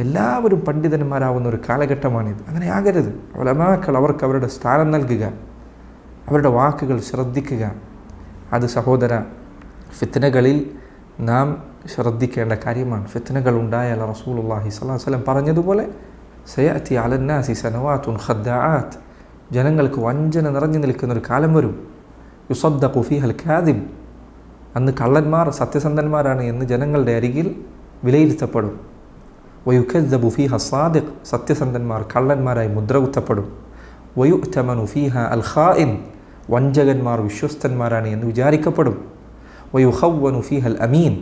എല്ലാവരും പണ്ഡിതന്മാരാവുന്ന ഒരു കാലഘട്ടമാണിത്. അങ്ങനെ ആകരുത്. ഉലമാക്കൾ അവർക്ക് അവരുടെ സ്ഥാനം നൽകുക, അവരുടെ വാക്കുകൾ ശ്രദ്ധിക്കുക. അത് സഹോദര, ഫിത്നകളിൽ നാം ശ്രദ്ധിക്കേണ്ട കാര്യമാണ്. ഫിത്നകൾ ഉണ്ടായാൽ റസൂലുള്ളാഹി സ്വല്ലല്ലാഹു അലൈഹി വസല്ലം പറഞ്ഞതുപോലെ സയഅതി അലന്നാസി സനവാതുൻ ഖദ്ദാആത്ത്, ജനങ്ങൾക്ക് വഞ്ചന നിറഞ്ഞു നിൽക്കുന്നൊരു കാലം വരും. യുസദ്ദഖു ഫീഹൽ കാദിബ്, അന്ന് കള്ളന്മാർ സത്യസന്ധന്മാരാണ് എന്ന് ജനങ്ങളുടെ അരികിൽ വിലയിരുത്തപ്പെടും. വയുകദ്ദബു ഫീഹ സാദിഖ്, സത്യസന്ധന്മാർ കള്ളന്മാരായി മുദ്രകുത്തപ്പെടും. വയുഅ്തമനു ഫീഹ അൽ ഖായിൻ, വഞ്ചകന്മാർ വിശ്വസ്തന്മാരാണ് എന്ന് വിചാരിക്കപ്പെടും. വയുഖവ്വനു ഫീഹൽ അമീൻ,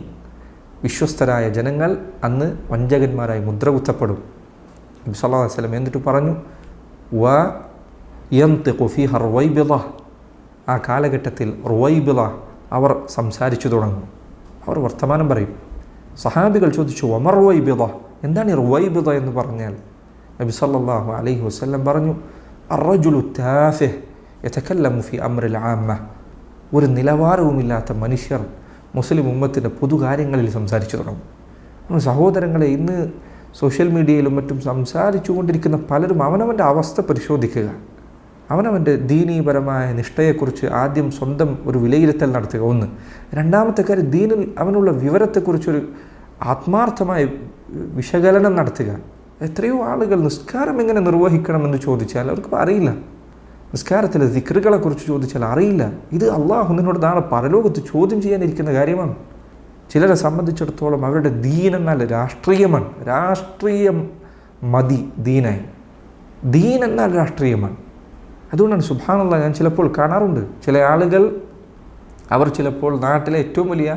വിശ്വസ്തരായ ജനങ്ങൾ അന്ന് വഞ്ചകന്മാരായി മുദ്രകുത്തപ്പെടും. നബി സല്ലല്ലാഹു അലൈഹി വസല്ലം എന്നിട്ട് പറഞ്ഞു, യന്തിഖു ഫീഹ റുവൈബിള, ആ കാലഘട്ടത്തിൽ റുവൈബിള അവർ സംസാരിച്ചു തുടങ്ങും, അവർ വർത്തമാനം പറയും. സഹാബികൾ ചോദിച്ചു, വമർ റുവൈബിള, എന്താണ് ഈ റുവൈബിള എന്ന് പറഞ്ഞാൽ? നബി സല്ലല്ലാഹു അലൈഹി വസല്ലം പറഞ്ഞു, അർറജുലു താഫിഹ് യതകല്ലമു ഫീ അംറിൽ ആമ്മ, ഒരു നിലവാരവുമില്ലാത്ത മനുഷ്യർ മുസ്ലിം ഉമ്മത്തിൻ്റെ പൊതുകാര്യങ്ങളിൽ സംസാരിച്ചു തുടങ്ങും. സഹോദരങ്ങളെ, ഇന്ന് സോഷ്യൽ മീഡിയയിലും മറ്റും സംസാരിച്ചു കൊണ്ടിരിക്കുന്ന പലരും അവനവൻ്റെ അവസ്ഥ പരിശോധിക്കുക. അവനവൻ്റെ ദീനീപരമായ നിഷ്ഠയെക്കുറിച്ച് ആദ്യം സ്വന്തം ഒരു വിലയിരുത്തൽ നടത്തുക. ഒന്ന്. രണ്ടാമത്തെ കാര്യം, ദീനിൽ അവനുള്ള വിവരത്തെക്കുറിച്ചൊരു ആത്മാർത്ഥമായ വിശകലനം നടത്തുക. എത്രയോ ആളുകൾ നിസ്കാരം എങ്ങനെ നിർവഹിക്കണമെന്ന് ചോദിച്ചാൽ അവർക്ക് അറിയില്ല. നിസ്കാരത്തിലെ ദിക്റുകളെക്കുറിച്ച് ചോദിച്ചാൽ അറിയില്ല. ഇത് അള്ളാഹു നിന്നോട് നാളെ പരലോകത്ത് ചോദ്യം ചെയ്യാനിരിക്കുന്ന കാര്യമാണ്. ചിലരെ സംബന്ധിച്ചിടത്തോളം അവരുടെ ദീനെന്നാൽ രാഷ്ട്രീയമാണ്. രാഷ്ട്രീയം മതി ദീനായി. ദീൻ എന്നാൽ രാഷ്ട്രീയമാണ്. അതുകൊണ്ടാണ് സുബ്ഹാനല്ലാഹ്, ഞാൻ ചിലപ്പോൾ കാണാറുണ്ട് ചില ആളുകൾ, അവർ ചിലപ്പോൾ നാട്ടിലെ ഏറ്റവും വലിയ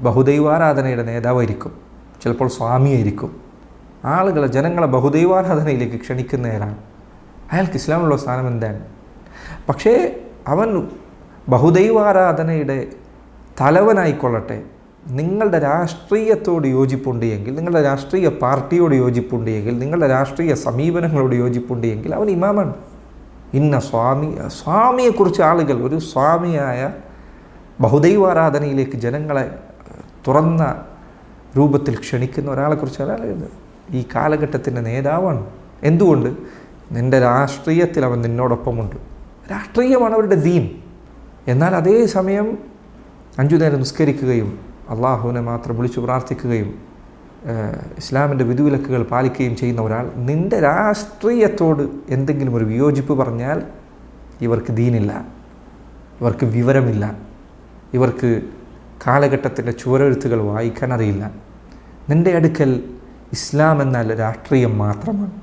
ബഹുദൈവാരാധനയുടെ നേതാവായിരിക്കും, ചിലപ്പോൾ സ്വാമിയായിരിക്കും. ആളുകളെ, ജനങ്ങളെ ബഹുദൈവാരാധനയിലേക്ക് ക്ഷണിക്കുന്നവരാണ്. അയാൾക്ക് ഇസ്ലാമിലുള്ള സ്ഥാനം എന്താണ്? പക്ഷേ അവൻ ബഹുദൈവാരാധനയുടെ തലവനായിക്കൊള്ളട്ടെ, നിങ്ങളുടെ രാഷ്ട്രീയത്തോട് യോജിപ്പുണ്ട് എങ്കിൽ, നിങ്ങളുടെ രാഷ്ട്രീയ പാർട്ടിയോട് യോജിപ്പുണ്ട് എങ്കിൽ, നിങ്ങളുടെ രാഷ്ട്രീയ സമീപനങ്ങളോട് യോജിപ്പുണ്ട് എങ്കിൽ അവൻ ഇമാമാണ്. ഇന്ന സ്വാമിയെക്കുറിച്ച് ആളുകൾ, ഒരു സ്വാമിയായ ബഹുദൈവാരാധനയിലേക്ക് ജനങ്ങളെ തുറന്ന രൂപത്തിൽ ക്ഷണിക്കുന്ന ഒരാളെക്കുറിച്ച് അയാൾ ഈ കാലഘട്ടത്തിൻ്റെ നേതാവാണ്. എന്തുകൊണ്ട്? നിൻ്റെ രാഷ്ട്രീയത്തിൽ അവൻ നിന്നോടൊപ്പമുണ്ട്. രാഷ്ട്രീയമാണ് അവരുടെ ദീൻ. എന്നാൽ അതേ സമയം 5 നേരം നിസ്കരിക്കുകയും അള്ളാഹുവിനെ മാത്രം വിളിച്ചു പ്രാർത്ഥിക്കുകയും ഇസ്ലാമിൻ്റെ വിധിവിലക്കുകൾ പാലിക്കുകയും ചെയ്യുന്ന ഒരാൾ നിൻ്റെ രാഷ്ട്രീയത്തോട് എന്തെങ്കിലും ഒരു വിയോജിപ്പ് പറഞ്ഞാൽ ഇവർക്ക് ദീനില്ല, ഇവർക്ക് വിവരമില്ല, ഇവർക്ക് കാലഘട്ടത്തിൻ്റെ ചുവരെഴുത്തുകൾ വായിക്കാൻ അറിയില്ല. നിൻ്റെ അടുക്കൽ ഇസ്ലാം എന്നാൽ രാഷ്ട്രീയം മാത്രമാണ്.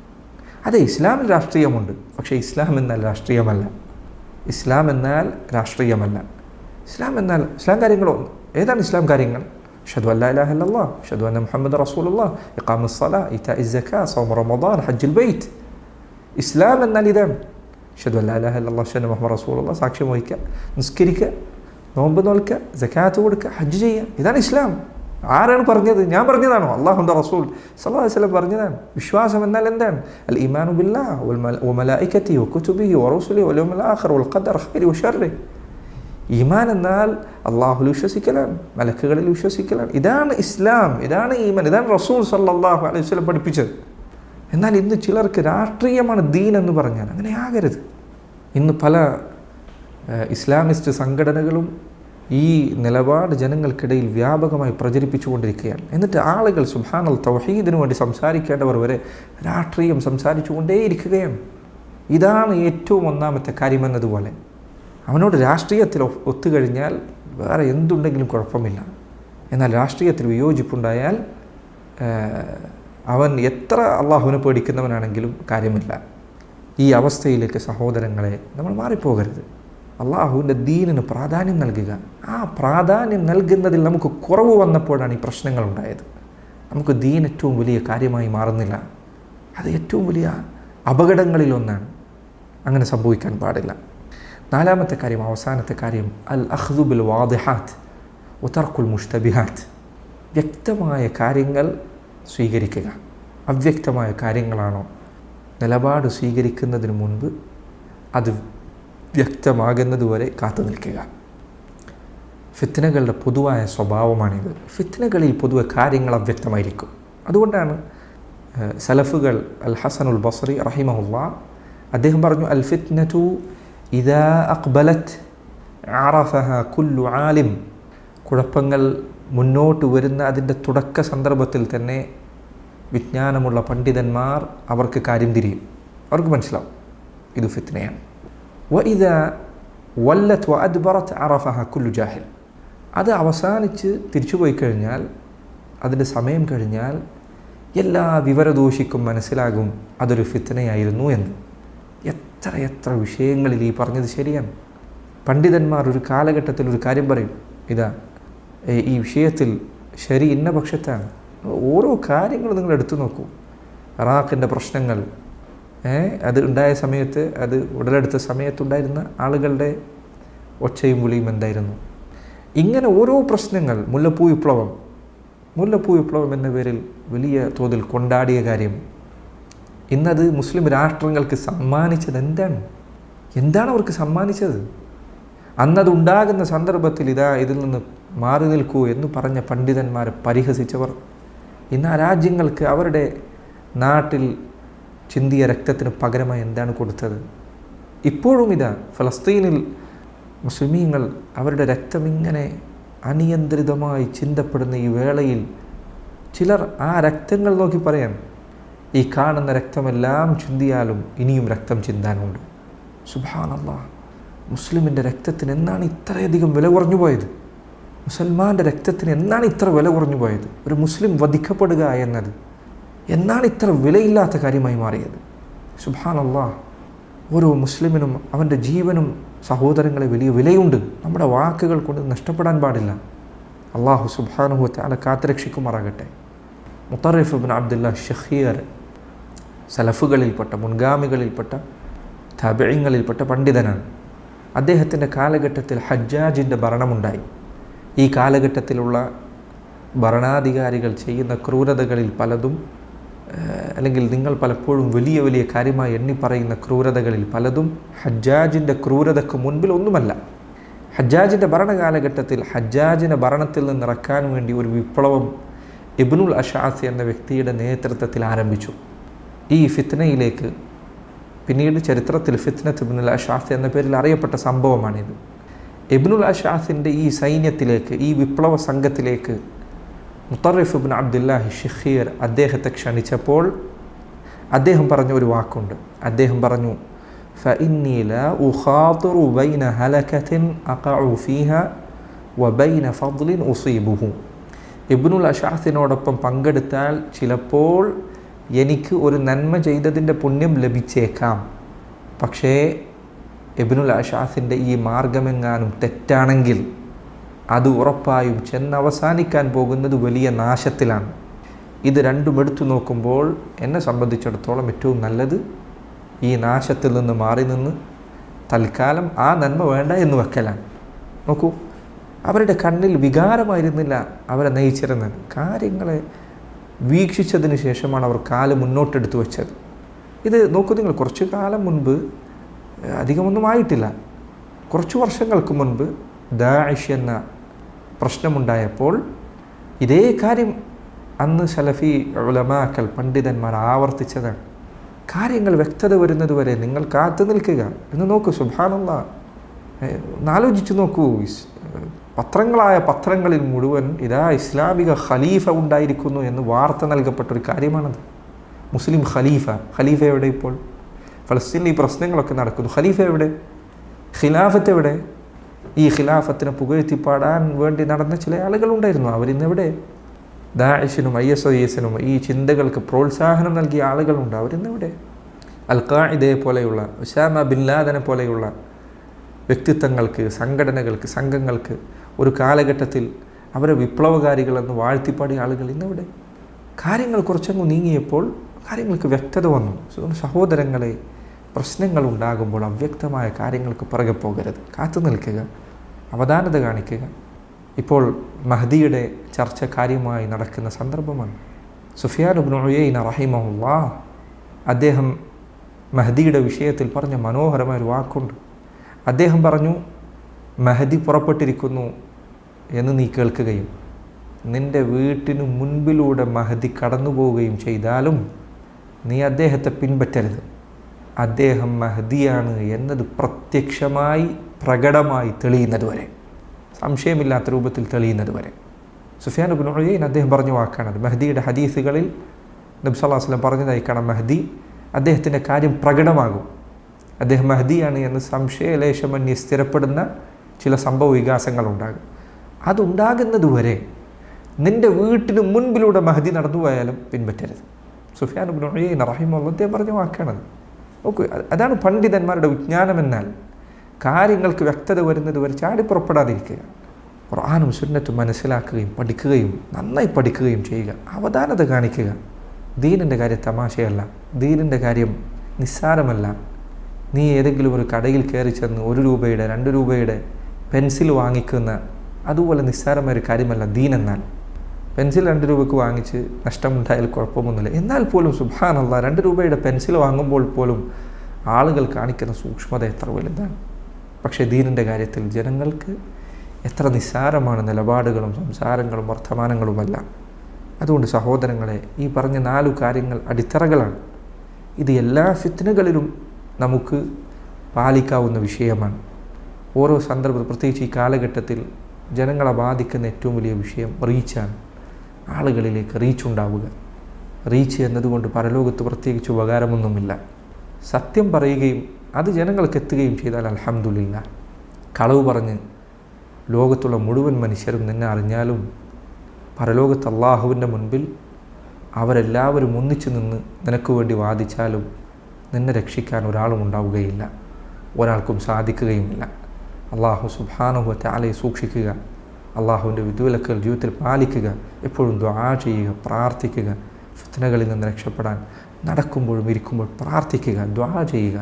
അതെ, ഇസ്ലാമിൽ രാഷ്ട്രീയമുണ്ട്, പക്ഷേ ഇസ്ലാം എന്നാൽ രാഷ്ട്രീയമല്ല. ഇസ്ലാം എന്നാൽ രാഷ്ട്രീയമല്ല. ഇസ്ലാം എന്നാൽ ഇസ്ലാം കാര്യങ്ങളോ ഏതാണ് ഇസ്ലാം കാര്യങ്ങൾ? അഷ്ഹദു അല്ലാ ഇലാഹ ഇല്ലല്ലാഹ്, അഷ്ഹദു അന്ന മുഹമ്മദ് റസൂലുള്ളാഹ്, ഇഖാമുസ് സ്വലാ, ഇതാഇസ് സക്കാ, സൗമു റമദാൻ, ഹജ്ജുൽ ബൈത്ത്. ഇസ്ലാം എന്നാൽ ഇതാണ്. അഷ്ഹദു അല്ലാ ഇലാഹ ഇല്ലല്ലാഹ്, അഷ്ഹദു അന്ന മുഹമ്മദ് റസൂലുള്ളാഹ്, സാക്ഷ്യം വഹിക്കുക, നിസ്കരിക്കുക, നോമ്പ് നോൽക്കുക, സക്കാത്ത് കൊടുക്കുക, ഹജ്ജ് ചെയ്യുക. ഇതാണ് ഇസ്ലാം. ആരാണ് പറഞ്ഞത്? ഞാൻ പറഞ്ഞതാണോ? അല്ലാഹുവിൻ്റെ റസൂൽ സ്വല്ലല്ലാഹു അലൈഹി വസല്ലം പറഞ്ഞതാണ്. വിശ്വാസം എന്നാൽ എന്താണ്? അൽ ഈമാനു ബില്ലാഹ് വമലായികതിഹി വകുതുബിഹി വറസുലിഹി വൽ യൗമിൽ ആഖിർ വൽ ഖദർ ഖൈരി വശർരി. ഈമാൻ എന്നാൽ അള്ളാഹുൽ വിശ്വസിക്കലാണ്, മലക്കുകളിൽ വിശ്വസിക്കലാണ്. ഇതാണ് ഇസ്ലാം, ഇതാണ് ഈമാൻ, ഇതാണ് റസൂൽ സ്വല്ലല്ലാഹു അലൈഹി വസല്ലം പഠിപ്പിച്ചത്. എന്നാൽ ഇന്ന് ചിലർക്ക് രാഷ്ട്രീയമാണ് ദീൻ എന്ന് പറഞ്ഞാൽ അങ്ങനെ ആകരുത്. ഇന്ന് പല ഇസ്ലാമിസ്റ്റ് സംഘടനകളും ഈ നിലപാട് ജനങ്ങൾക്കിടയിൽ വ്യാപകമായി പ്രചരിപ്പിച്ചുകൊണ്ടിരിക്കുകയാണ്. എന്നിട്ട് ആളുകൾ സുബ്ഹാനൽ തൗഹീദിനു വേണ്ടി സംസാരിക്കേണ്ടവർ വരെ രാഷ്ട്രീയം സംസാരിച്ചുകൊണ്ടേയിരിക്കുകയാണ്. ഇതാണ് ഏറ്റവും ഒന്നാമത്തെ കാര്യമെന്നതുപോലെ അവനോട് രാഷ്ട്രീയത്തിൽ ഒത്തുകഴിഞ്ഞാൽ വേറെ എന്തുണ്ടെങ്കിലും കുഴപ്പമില്ല. എന്നാൽ രാഷ്ട്രീയത്തിൽ വിയോജിപ്പുണ്ടായാൽ അവൻ എത്ര അള്ളാഹുവിനെ പേടിക്കുന്നവനാണെങ്കിലും കാര്യമില്ല. ഈ അവസ്ഥയിലേക്ക് സഹോദരങ്ങളെ നമ്മൾ മാറിപ്പോകരുത്. അള്ളാഹുവിൻ്റെ ദീനിന് പ്രാധാന്യം നൽകുക. ആ പ്രാധാന്യം നൽകുന്നതിൽ നമുക്ക് കുറവ് വന്നപ്പോഴാണ് ഈ പ്രശ്നങ്ങളുണ്ടായത്. നമുക്ക് ദീൻ ഏറ്റവും വലിയ കാര്യമായി മാറുന്നില്ല. അത് ഏറ്റവും വലിയ അപകടങ്ങളിലൊന്നാണ്. അങ്ങനെ സംഭവിക്കാൻ പാടില്ല. നാലാമത്തെ കാര്യം, അവസാനത്തെ കാര്യം, അൽ അഖ്ദു ബിൽ വാദിഹാത്ത് വതർക്കുൽ മുഷ്തബിഹാത്ത്. വ്യക്തമായ കാര്യങ്ങൾ സ്വീകരിക്കുക. അവ്യക്തമായ കാര്യങ്ങളാണോ നിലപാട് സ്വീകരിക്കുന്നതിന് മുൻപ് അത് വ്യക്തമാകുന്നതുവരെ കാത്തു നിൽക്കുക. ഫിത്നകളുടെ പൊതുവായ സ്വഭാവമാണിത്. ഫിത്നകളിൽ പൊതുവെ കാര്യങ്ങൾ അവ്യക്തമായിരിക്കും. അതുകൊണ്ടാണ് സലഫുകൾ അൽ ഹസനുൽ ബസ്രി റഹിമഹുല്ലാ അദ്ദേഹം പറഞ്ഞു, അൽ ഫിത്നതു ഇദാ അഖ്ബലത് അറഫഹ കുല്ലു ആലിം. കുഴപ്പങ്ങൾ മുന്നോട്ട് വരുന്ന അതിൻ്റെ തുടക്ക സന്ദർഭത്തിൽ തന്നെ വിജ്ഞാനമുള്ള പണ്ഡിതന്മാർ അവർക്ക് കാര്യം തിരിയും, അവർക്ക് മനസ്സിലാവും ഇത് ഫിത്നയാണ്. വഇദാ വല്ലത് വഅദ്ബറത് അറഫഹ കുല്ലു ജാഹിൽ. അത് അവസാനിച്ച് തിരിച്ചു പോയി കഴിഞ്ഞാൽ, അതിൻ്റെ സമയം കഴിഞ്ഞാൽ എല്ലാ വിവരദോഷിക്കും മനസ്സിലാകും അതൊരു ഫിത്നയായിരുന്നു എന്ന്. എത്ര എത്ര വിഷയങ്ങളിൽ ഈ പറഞ്ഞത് ശരിയാണ്. പണ്ഡിതന്മാർ ഒരു കാലഘട്ടത്തിൽ ഒരു കാര്യം പറയും, ഇതാ ഈ വിഷയത്തിൽ ശരി ഇന്ന പക്ഷത്താണ്. ഓരോ കാര്യങ്ങളും നിങ്ങൾ എടുത്തു നോക്കൂ. ഇറാഖിൻ്റെ പ്രശ്നങ്ങൾ അത് ഉണ്ടായ സമയത്ത്, അത് ഉടലെടുത്ത സമയത്തുണ്ടായിരുന്ന ആളുകളുടെ ഒച്ചയും വിളിയും എന്തായിരുന്നു? ഇങ്ങനെ ഓരോ പ്രശ്നങ്ങൾ, മുല്ലപ്പൂ വിപ്ലവം എന്ന പേരിൽ വലിയ തോതിൽ കൊണ്ടാടിയ കാര്യം, ഇന്നത് മുസ്ലിം രാഷ്ട്രങ്ങൾക്ക് സമ്മാനിച്ചത് എന്താണ് അവർക്ക് സമ്മാനിച്ചത്? അന്നതുണ്ടാകുന്ന സന്ദർഭത്തിൽ ഇതിൽ നിന്ന് മാറി നിൽക്കൂ എന്ന് പറഞ്ഞ പണ്ഡിതന്മാരെ പരിഹസിച്ചവർ ഇന്ന് ആ രാജ്യങ്ങൾക്ക് അവരുടെ നാട്ടിൽ ചിന്തിയ രക്തത്തിന് പകരമായി എന്താണ് കൊടുത്തത്? ഇപ്പോഴും ഫലസ്തീനിൽ മുസ്ലിമീങ്ങൾ അവരുടെ രക്തം ഇങ്ങനെ അനിയന്ത്രിതമായി ചിന്തപ്പെടുന്ന ഈ വേളയിൽ ചിലർ ആ രക്തങ്ങൾ നോക്കി പറയാൻ, ഈ കാണുന്ന രക്തമെല്ലാം ചിന്തിയാലും ഇനിയും രക്തം ചിന്താനുണ്ട്. സുബ്ഹാനല്ലാഹ്, മുസ്ലിമിൻ്റെ രക്തത്തിന് എന്നാണ് ഇത്രയധികം വില കുറഞ്ഞു പോയത്? മുസൽമാൻ്റെ രക്തത്തിന് എന്നാണ് ഇത്ര വില കുറഞ്ഞു പോയത്? ഒരു മുസ്ലിം വധിക്കപ്പെടുക എന്നത് എന്നാണ് ഇത്ര വിലയില്ലാത്ത കാര്യമായി മാറിയത്? സുബ്ഹാനല്ലാഹ്, ഓരോ മുസ്ലിമിനും അവൻ്റെ ജീവനും സഹോദരങ്ങളെ വലിയ വിലയുണ്ട്. നമ്മുടെ വാക്കുകൾ കൊണ്ട് നഷ്ടപ്പെടാൻ പാടില്ല. അള്ളാഹു സുബ്ഹാനഹു വതആല കാത്തുരക്ഷിക്കുമാറാകട്ടെ. മുത്തറിഫ് ഇബ്നു അബ്ദുല്ലാ ഷഖീർ സലഫുകളിൽപ്പെട്ട, മുൻഗാമികളിൽപ്പെട്ട, താബിഈങ്ങളിൽപ്പെട്ട പണ്ഡിതനാണ്. അദ്ദേഹത്തിൻ്റെ കാലഘട്ടത്തിൽ ഹജ്ജാജിൻ്റെ ഭരണമുണ്ടായി. ഈ കാലഘട്ടത്തിലുള്ള ഭരണാധികാരികൾ ചെയ്യുന്ന ക്രൂരതകളിൽ പലതും, അല്ലെങ്കിൽ നിങ്ങൾ പലപ്പോഴും വലിയ വലിയ കാര്യമായി എണ്ണിപ്പറയുന്ന ക്രൂരതകളിൽ പലതും ഹജ്ജാജിൻ്റെ ക്രൂരതയ്ക്ക് മുൻപിൽ ഒന്നുമല്ല. ഹജ്ജാജിൻ്റെ ഭരണകാലഘട്ടത്തിൽ ഹജ്ജാജിനെ ഭരണത്തിൽ നിന്ന് ഇറക്കാൻ വേണ്ടി ഒരു വിപ്ലവം ഇബ്നുൽ അഷാസ് എന്ന വ്യക്തിയുടെ നേതൃത്വത്തിൽ ആരംഭിച്ചു. ഈ ഫിത്നയിലേക്ക് പിന്നീട് ചരിത്രത്തിൽ ഫിത്നത്ത് ഇബ്നുൽ അഷാസ് എന്ന പേരിൽ അറിയപ്പെട്ട സംഭവമാണിത്. ഇബ്നുൽ അഷാസിൻ്റെ ഈ സൈന്യത്തിലേക്ക്, ഈ വിപ്ലവ സംഘത്തിലേക്ക് മുത്തറിഫ് ഇബ്നു അബ്ദുല്ലാഹി ഷഖീർ അദ്ദേഹത്തെ ക്ഷണിച്ചപ്പോൾ അദ്ദേഹം പറഞ്ഞ ഒരു വാക്കുണ്ട്. അദ്ദേഹം പറഞ്ഞു, ഫഇന്നി ലാ ഉഖാതിറു ബൈന ഹലകത്തിൻ അഖഉ ഫീഹാ വബൈന ഫദ്ലിൻ ഉസീബുഹു. ഇബ്നുൽ അഷാസിനോടൊപ്പം പങ്കെടുത്താൽ ചിലപ്പോൾ എനിക്ക് ഒരു നന്മ ചെയ്തതിൻ്റെ പുണ്യം ലഭിച്ചേക്കാം, പക്ഷേ ഇബ്നുൽ അഷ്അസിൻ്റെ ഈ മാർഗമെങ്ങാനും തെറ്റാണെങ്കിൽ അത് ഉറപ്പായും ചെന്നവസാനിക്കാൻ പോകുന്നത് വലിയ നാശത്തിലാണ്. ഇത് രണ്ടും എടുത്തു നോക്കുമ്പോൾ എന്നെ സംബന്ധിച്ചിടത്തോളം ഏറ്റവും നല്ലത് ഈ നാശത്തിൽ നിന്ന് മാറി നിന്ന് തൽക്കാലം ആ നന്മ വേണ്ട എന്ന് വെക്കലാണ്. നോക്കൂ, അവരുടെ കണ്ണിൽ വികാരമായിരുന്നില്ല അവരെ നയിച്ചിരുന്നത്. കാര്യങ്ങളെ വീക്ഷിച്ചതിന് ശേഷമാണ് അവർ കാല് മുന്നോട്ടെടുത്ത് വെച്ചത്. ഇത് നോക്കൂ നിങ്ങൾ, കുറച്ചു കാലം മുൻപ്, അധികമൊന്നും ആയിട്ടില്ല, കുറച്ച് വർഷങ്ങൾക്ക് മുൻപ് ദാഇഷ് എന്ന പ്രശ്നമുണ്ടായപ്പോൾ ഇതേ കാര്യം അന്ന് സലഫി ഉലമാക്കൾ പണ്ഡിതന്മാർ ആവർത്തിച്ചതാണ്. കാര്യങ്ങൾ വ്യക്തത വരുന്നതുവരെ നിങ്ങൾ കാത്തു നിൽക്കുക എന്ന് നോക്കൂ. സുബ്ഹാനല്ലാഹ്, ആലോചിച്ച് നോക്കൂ. പത്രങ്ങളിൽ മുഴുവൻ ഇതാ ഇസ്ലാമിക ഖലീഫ ഉണ്ടായിരിക്കുന്നു എന്ന് വാർത്ത നൽകപ്പെട്ടൊരു കാര്യമാണത്. മുസ്ലിം ഖലീഫ എവിടെ? ഇപ്പോൾ ഫലസ്തീനിൽ ഈ പ്രശ്നങ്ങളൊക്കെ നടക്കുന്നു. ഖലീഫ എവിടെ? ഖിലാഫത്ത് എവിടെ? ഈ ഖിലാഫത്തിനെ പുകഴ്ത്തിപ്പാടാൻ വേണ്ടി നടന്ന ചില ആളുകളുണ്ടായിരുന്നു. അവരിന്നെവിടെ? ദാഇഷിനും ISISനും ഈ ചിന്തകൾക്ക് പ്രോത്സാഹനം നൽകിയ ആളുകളുണ്ട്. അവരിന്നെവിടെ? അൽ-ഖാഇദയെ പോലെയുള്ള, ഉസാമ ബിൻ ലാദനെ പോലെയുള്ള വ്യക്തിത്വങ്ങൾക്ക്, സംഘടനകൾക്ക്, സംഘങ്ങൾക്ക് ഒരു കാലഘട്ടത്തിൽ അവരെ വിപ്ലവകാരികളെന്ന് വാഴ്ത്തിപ്പാടിയ ആളുകൾ ഇന്നെവിടെ? കാര്യങ്ങൾ കുറച്ചങ്ങ് നീങ്ങിയപ്പോൾ കാര്യങ്ങൾക്ക് വ്യക്തത വന്നു. സഹോദരങ്ങളെ, പ്രശ്നങ്ങൾ ഉണ്ടാകുമ്പോൾ അവ്യക്തമായ കാര്യങ്ങൾക്ക് പുറകെ പോകരുത്, കാത്തു നിൽക്കുക, അവധാനത കാണിക്കുക. ഇപ്പോൾ മഹ്ദിയുടെ ചർച്ച കാര്യമായി നടക്കുന്ന സന്ദർഭമാണ്. സുഫിയാൻ ഇബ്നു ഉയൈന റഹിമഹുല്ലാഹ് അദ്ദേഹം മഹ്ദിയുടെ വിഷയത്തിൽ പറഞ്ഞ മനോഹരമായൊരു വാക്കുണ്ട്. അദ്ദേഹം പറഞ്ഞു, മഹ്ദി പുറപ്പെട്ടിരിക്കുന്നു എന്ന് നീ കേൾക്കുകയും നിൻ്റെ വീട്ടിനു മുൻപിലൂടെ മഹ്ദി കടന്നു പോവുകയും ചെയ്താലും നീ അദ്ദേഹത്തെ പിൻപറ്റരുത്. അദ്ദേഹം മഹ്ദിയാണ് എന്നത് പ്രത്യക്ഷമായി പ്രകടമായി തെളിയുന്നത് വരെ, സംശയമില്ലാത്ത രൂപത്തിൽ തെളിയുന്നത് വരെ. സുഫിയാൻ ഇബ്നു ഉയൈന അദ്ദേഹം പറഞ്ഞ വാക്കാണത്. മഹ്ദിയുടെ ഹദീസുകളിൽ നബി സല്ലല്ലാഹു അലൈഹി വസല്ലം പറഞ്ഞതായി കാണാം, മഹ്ദി അദ്ദേഹത്തിൻ്റെ കാര്യം പ്രകടമാകും, അദ്ദേഹം മഹ്ദിയാണ് എന്ന് സംശയലേശമന്യേ സ്ഥിരപ്പെടുന്ന ചില സംഭവ വികാസങ്ങളുണ്ടാകും. അതുണ്ടാകുന്നതുവരെ നിൻ്റെ വീട്ടിന് മുൻപിലൂടെ മഹ്ദി നടന്നു പോയാലും പിൻപറ്റരുത്. സുഫിയാൻ ഇബ്നു ഉയൈന റഹിമഹുല്ലാഹ് അദ്ദേഹം പറഞ്ഞ വാക്കാണത്. ഓക്കെ, അതാണ് പണ്ഡിതന്മാരുടെ വിജ്ഞാനമെന്നാൽ. കാര്യങ്ങൾക്ക് വ്യക്തത വരുന്നത് വരെ ചാടി പുറപ്പെടാതിരിക്കുക, ഖുർആനും സുന്നത്തും മനസ്സിലാക്കുകയും പഠിക്കുകയും നന്നായി പഠിക്കുകയും ചെയ്യുക, അവധാനത കാണിക്കുക. ദീനിൻ്റെ കാര്യം തമാശയല്ല, ദീനിൻ്റെ കാര്യം നിസ്സാരമല്ല. നീ ഏതെങ്കിലും ഒരു കടയിൽ കയറി ചെന്ന് 1 രൂപയുടെ 2 രൂപയുടെ പെൻസിൽ വാങ്ങിക്കുന്ന അതുപോലെ നിസ്സാരമായൊരു കാര്യമല്ല ദീനെന്നാൽ. പെൻസിൽ 2 രൂപയ്ക്ക് വാങ്ങിച്ച് നഷ്ടമുണ്ടായാൽ കുഴപ്പമൊന്നുമില്ല. എന്നാൽ പോലും സുബ്ഹാനല്ലാഹ്, 2 രൂപയുടെ പെൻസിൽ വാങ്ങുമ്പോൾ പോലും ആളുകൾ കാണിക്കുന്ന സൂക്ഷ്മത എത്ര വലുതാണ്. പക്ഷേ ദീനിൻ്റെ കാര്യത്തിൽ ജനങ്ങൾക്ക് എത്ര നിസ്സാരമാണ് നിലപാടുകളും സംസാരങ്ങളും വർത്തമാനങ്ങളുമെല്ലാം. അതുകൊണ്ട് സഹോദരങ്ങളെ, ഈ പറഞ്ഞ 4 കാര്യങ്ങൾ അടിത്തറകളാണ്. ഇത് എല്ലാ ഫിത്നകളിലും നമുക്ക് പാലിക്കാവുന്ന വിഷയമാണ്. ഓരോ സന്ദർഭത്തിൽ, പ്രത്യേകിച്ച് ഈ കാലഘട്ടത്തിൽ ജനങ്ങളെ ബാധിക്കുന്ന ഏറ്റവും വലിയ വിഷയം റീച്ചാണ്. ആളുകളിലേക്ക് റീച്ചുണ്ടാവുക. റീച്ച് എന്നതുകൊണ്ട് പരലോകത്ത് പ്രത്യേകിച്ച് ഉപകാരമൊന്നുമില്ല. സത്യം പറയുകയും അത് ജനങ്ങൾക്ക് എത്തുകയും ചെയ്താൽ അൽഹംദുലില്ലാഹ്. കളവ് പറഞ്ഞ് ലോകത്തുള്ള മുഴുവൻ മനുഷ്യരും നിന്നെ അറിഞ്ഞാലും പരലോകത്ത് അള്ളാഹുവിൻ്റെ മുൻപിൽ അവരെല്ലാവരും ഒന്നിച്ചു നിന്ന് നിനക്ക് വേണ്ടി വാദിച്ചാലും നിന്നെ രക്ഷിക്കാൻ ഒരാളും ഉണ്ടാവുകയില്ല, ഒരാൾക്കും സാധിക്കുകയുമില്ല. അള്ളാഹു സുബ്ഹാനഹു വ തആലയെ സൂക്ഷിക്കുക, അള്ളാഹുവിൻ്റെ വിധിവിലക്കുകൾ ജീവിതത്തിൽ പാലിക്കുക, എപ്പോഴും ദുആ ചെയ്യുക, പ്രാർത്ഥിക്കുക. ഫിത്നകളിൽ നിന്ന് രക്ഷപ്പെടാൻ നടക്കുമ്പോഴും ഇരിക്കുമ്പോൾ പ്രാർത്ഥിക്കുക, ദുആ ചെയ്യുക.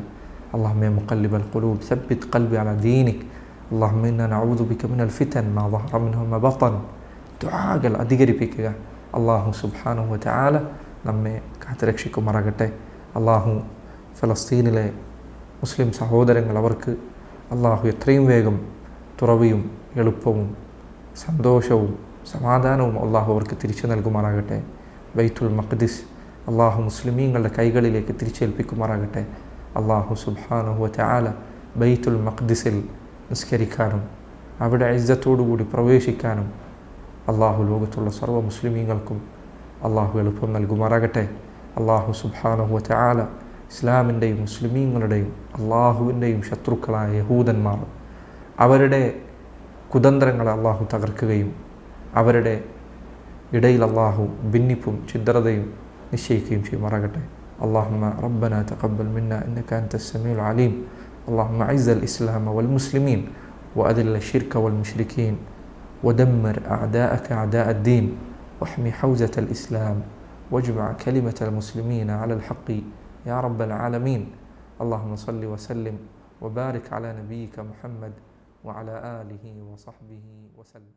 അല്ലാഹുമ്മ മുഖല്ലിബൽ ഖുലൂബ് സബ്ബിത് ഖൽബി അലാ ദീനിക് അല്ലാഹുമ്മ ഇന്നാ നഊദു ബിക മിനൽ ഫിതൻ മാ ളഹറ മിൻഹു വമാ ബത്തൻ. ദുആകൾ അധികരിപ്പിക്കുക. അള്ളാഹു സുബ്ഹാനഹു വ തആല നമ്മെ കാത്തുരക്ഷിക്കുമാറാകട്ടെ. അള്ളാഹു ഫലസ്തീനിലെ മുസ്ലിം സഹോദരങ്ങൾ, അവർക്ക് അള്ളാഹു എത്രയും വേഗം തുറവിയും എളുപ്പവും സന്തോഷവും സമാധാനവും അള്ളാഹു അവർക്ക് തിരിച്ചു നൽകുമാറാകട്ടെ. ബൈത്തുൽ മഖ്ദിസ് അള്ളാഹു മുസ്ലിമീങ്ങളുടെ കൈകളിലേക്ക് തിരിച്ചേൽപ്പിക്കുമാറാകട്ടെ. അള്ളാഹു സുബ്ഹാനഹു വ തആല ബൈത്തുൽ മഖ്ദിസിൽ നിസ്കരിക്കാനും അവിടെ ഇസ്സത്തോടുകൂടി പ്രവേശിക്കാനും അള്ളാഹു ലോകത്തുള്ള സർവ്വ മുസ്ലിമീങ്ങൾക്കും അള്ളാഹു എളുപ്പം നൽകുമാറാകട്ടെ. അള്ളാഹു സുബ്ഹാനഹു വ തആല ഇസ്ലാമിൻ്റെയും മുസ്ലിമീങ്ങളുടെയും അള്ളാഹുവിൻ്റെയും ശത്രുക്കളായ യഹൂദന്മാർ, അവരുടെ കുതന്ത്രങ്ങളെ അള്ളാഹു തകർക്കുകയും അവരുടെ ഇടയിൽ അള്ളാഹു ഭിന്നിപ്പും ഛിദ്രതയും നിശ്ചയിക്കുകയും ചെയ്യുമാറാകട്ടെ. اللهم ربنا تقبل منا إنك أنت السميع العليم. اللهم أعز الإسلام والمسلمين وأذل الشرك والمشركين ودمر أعداءك أعداء الدين واحمي حوزة الإسلام واجمع كلمة المسلمين على الحق يا رب العالمين. اللهم صل وسلم وبارك على نبيك محمد وعلى آله وصحبه وسلم.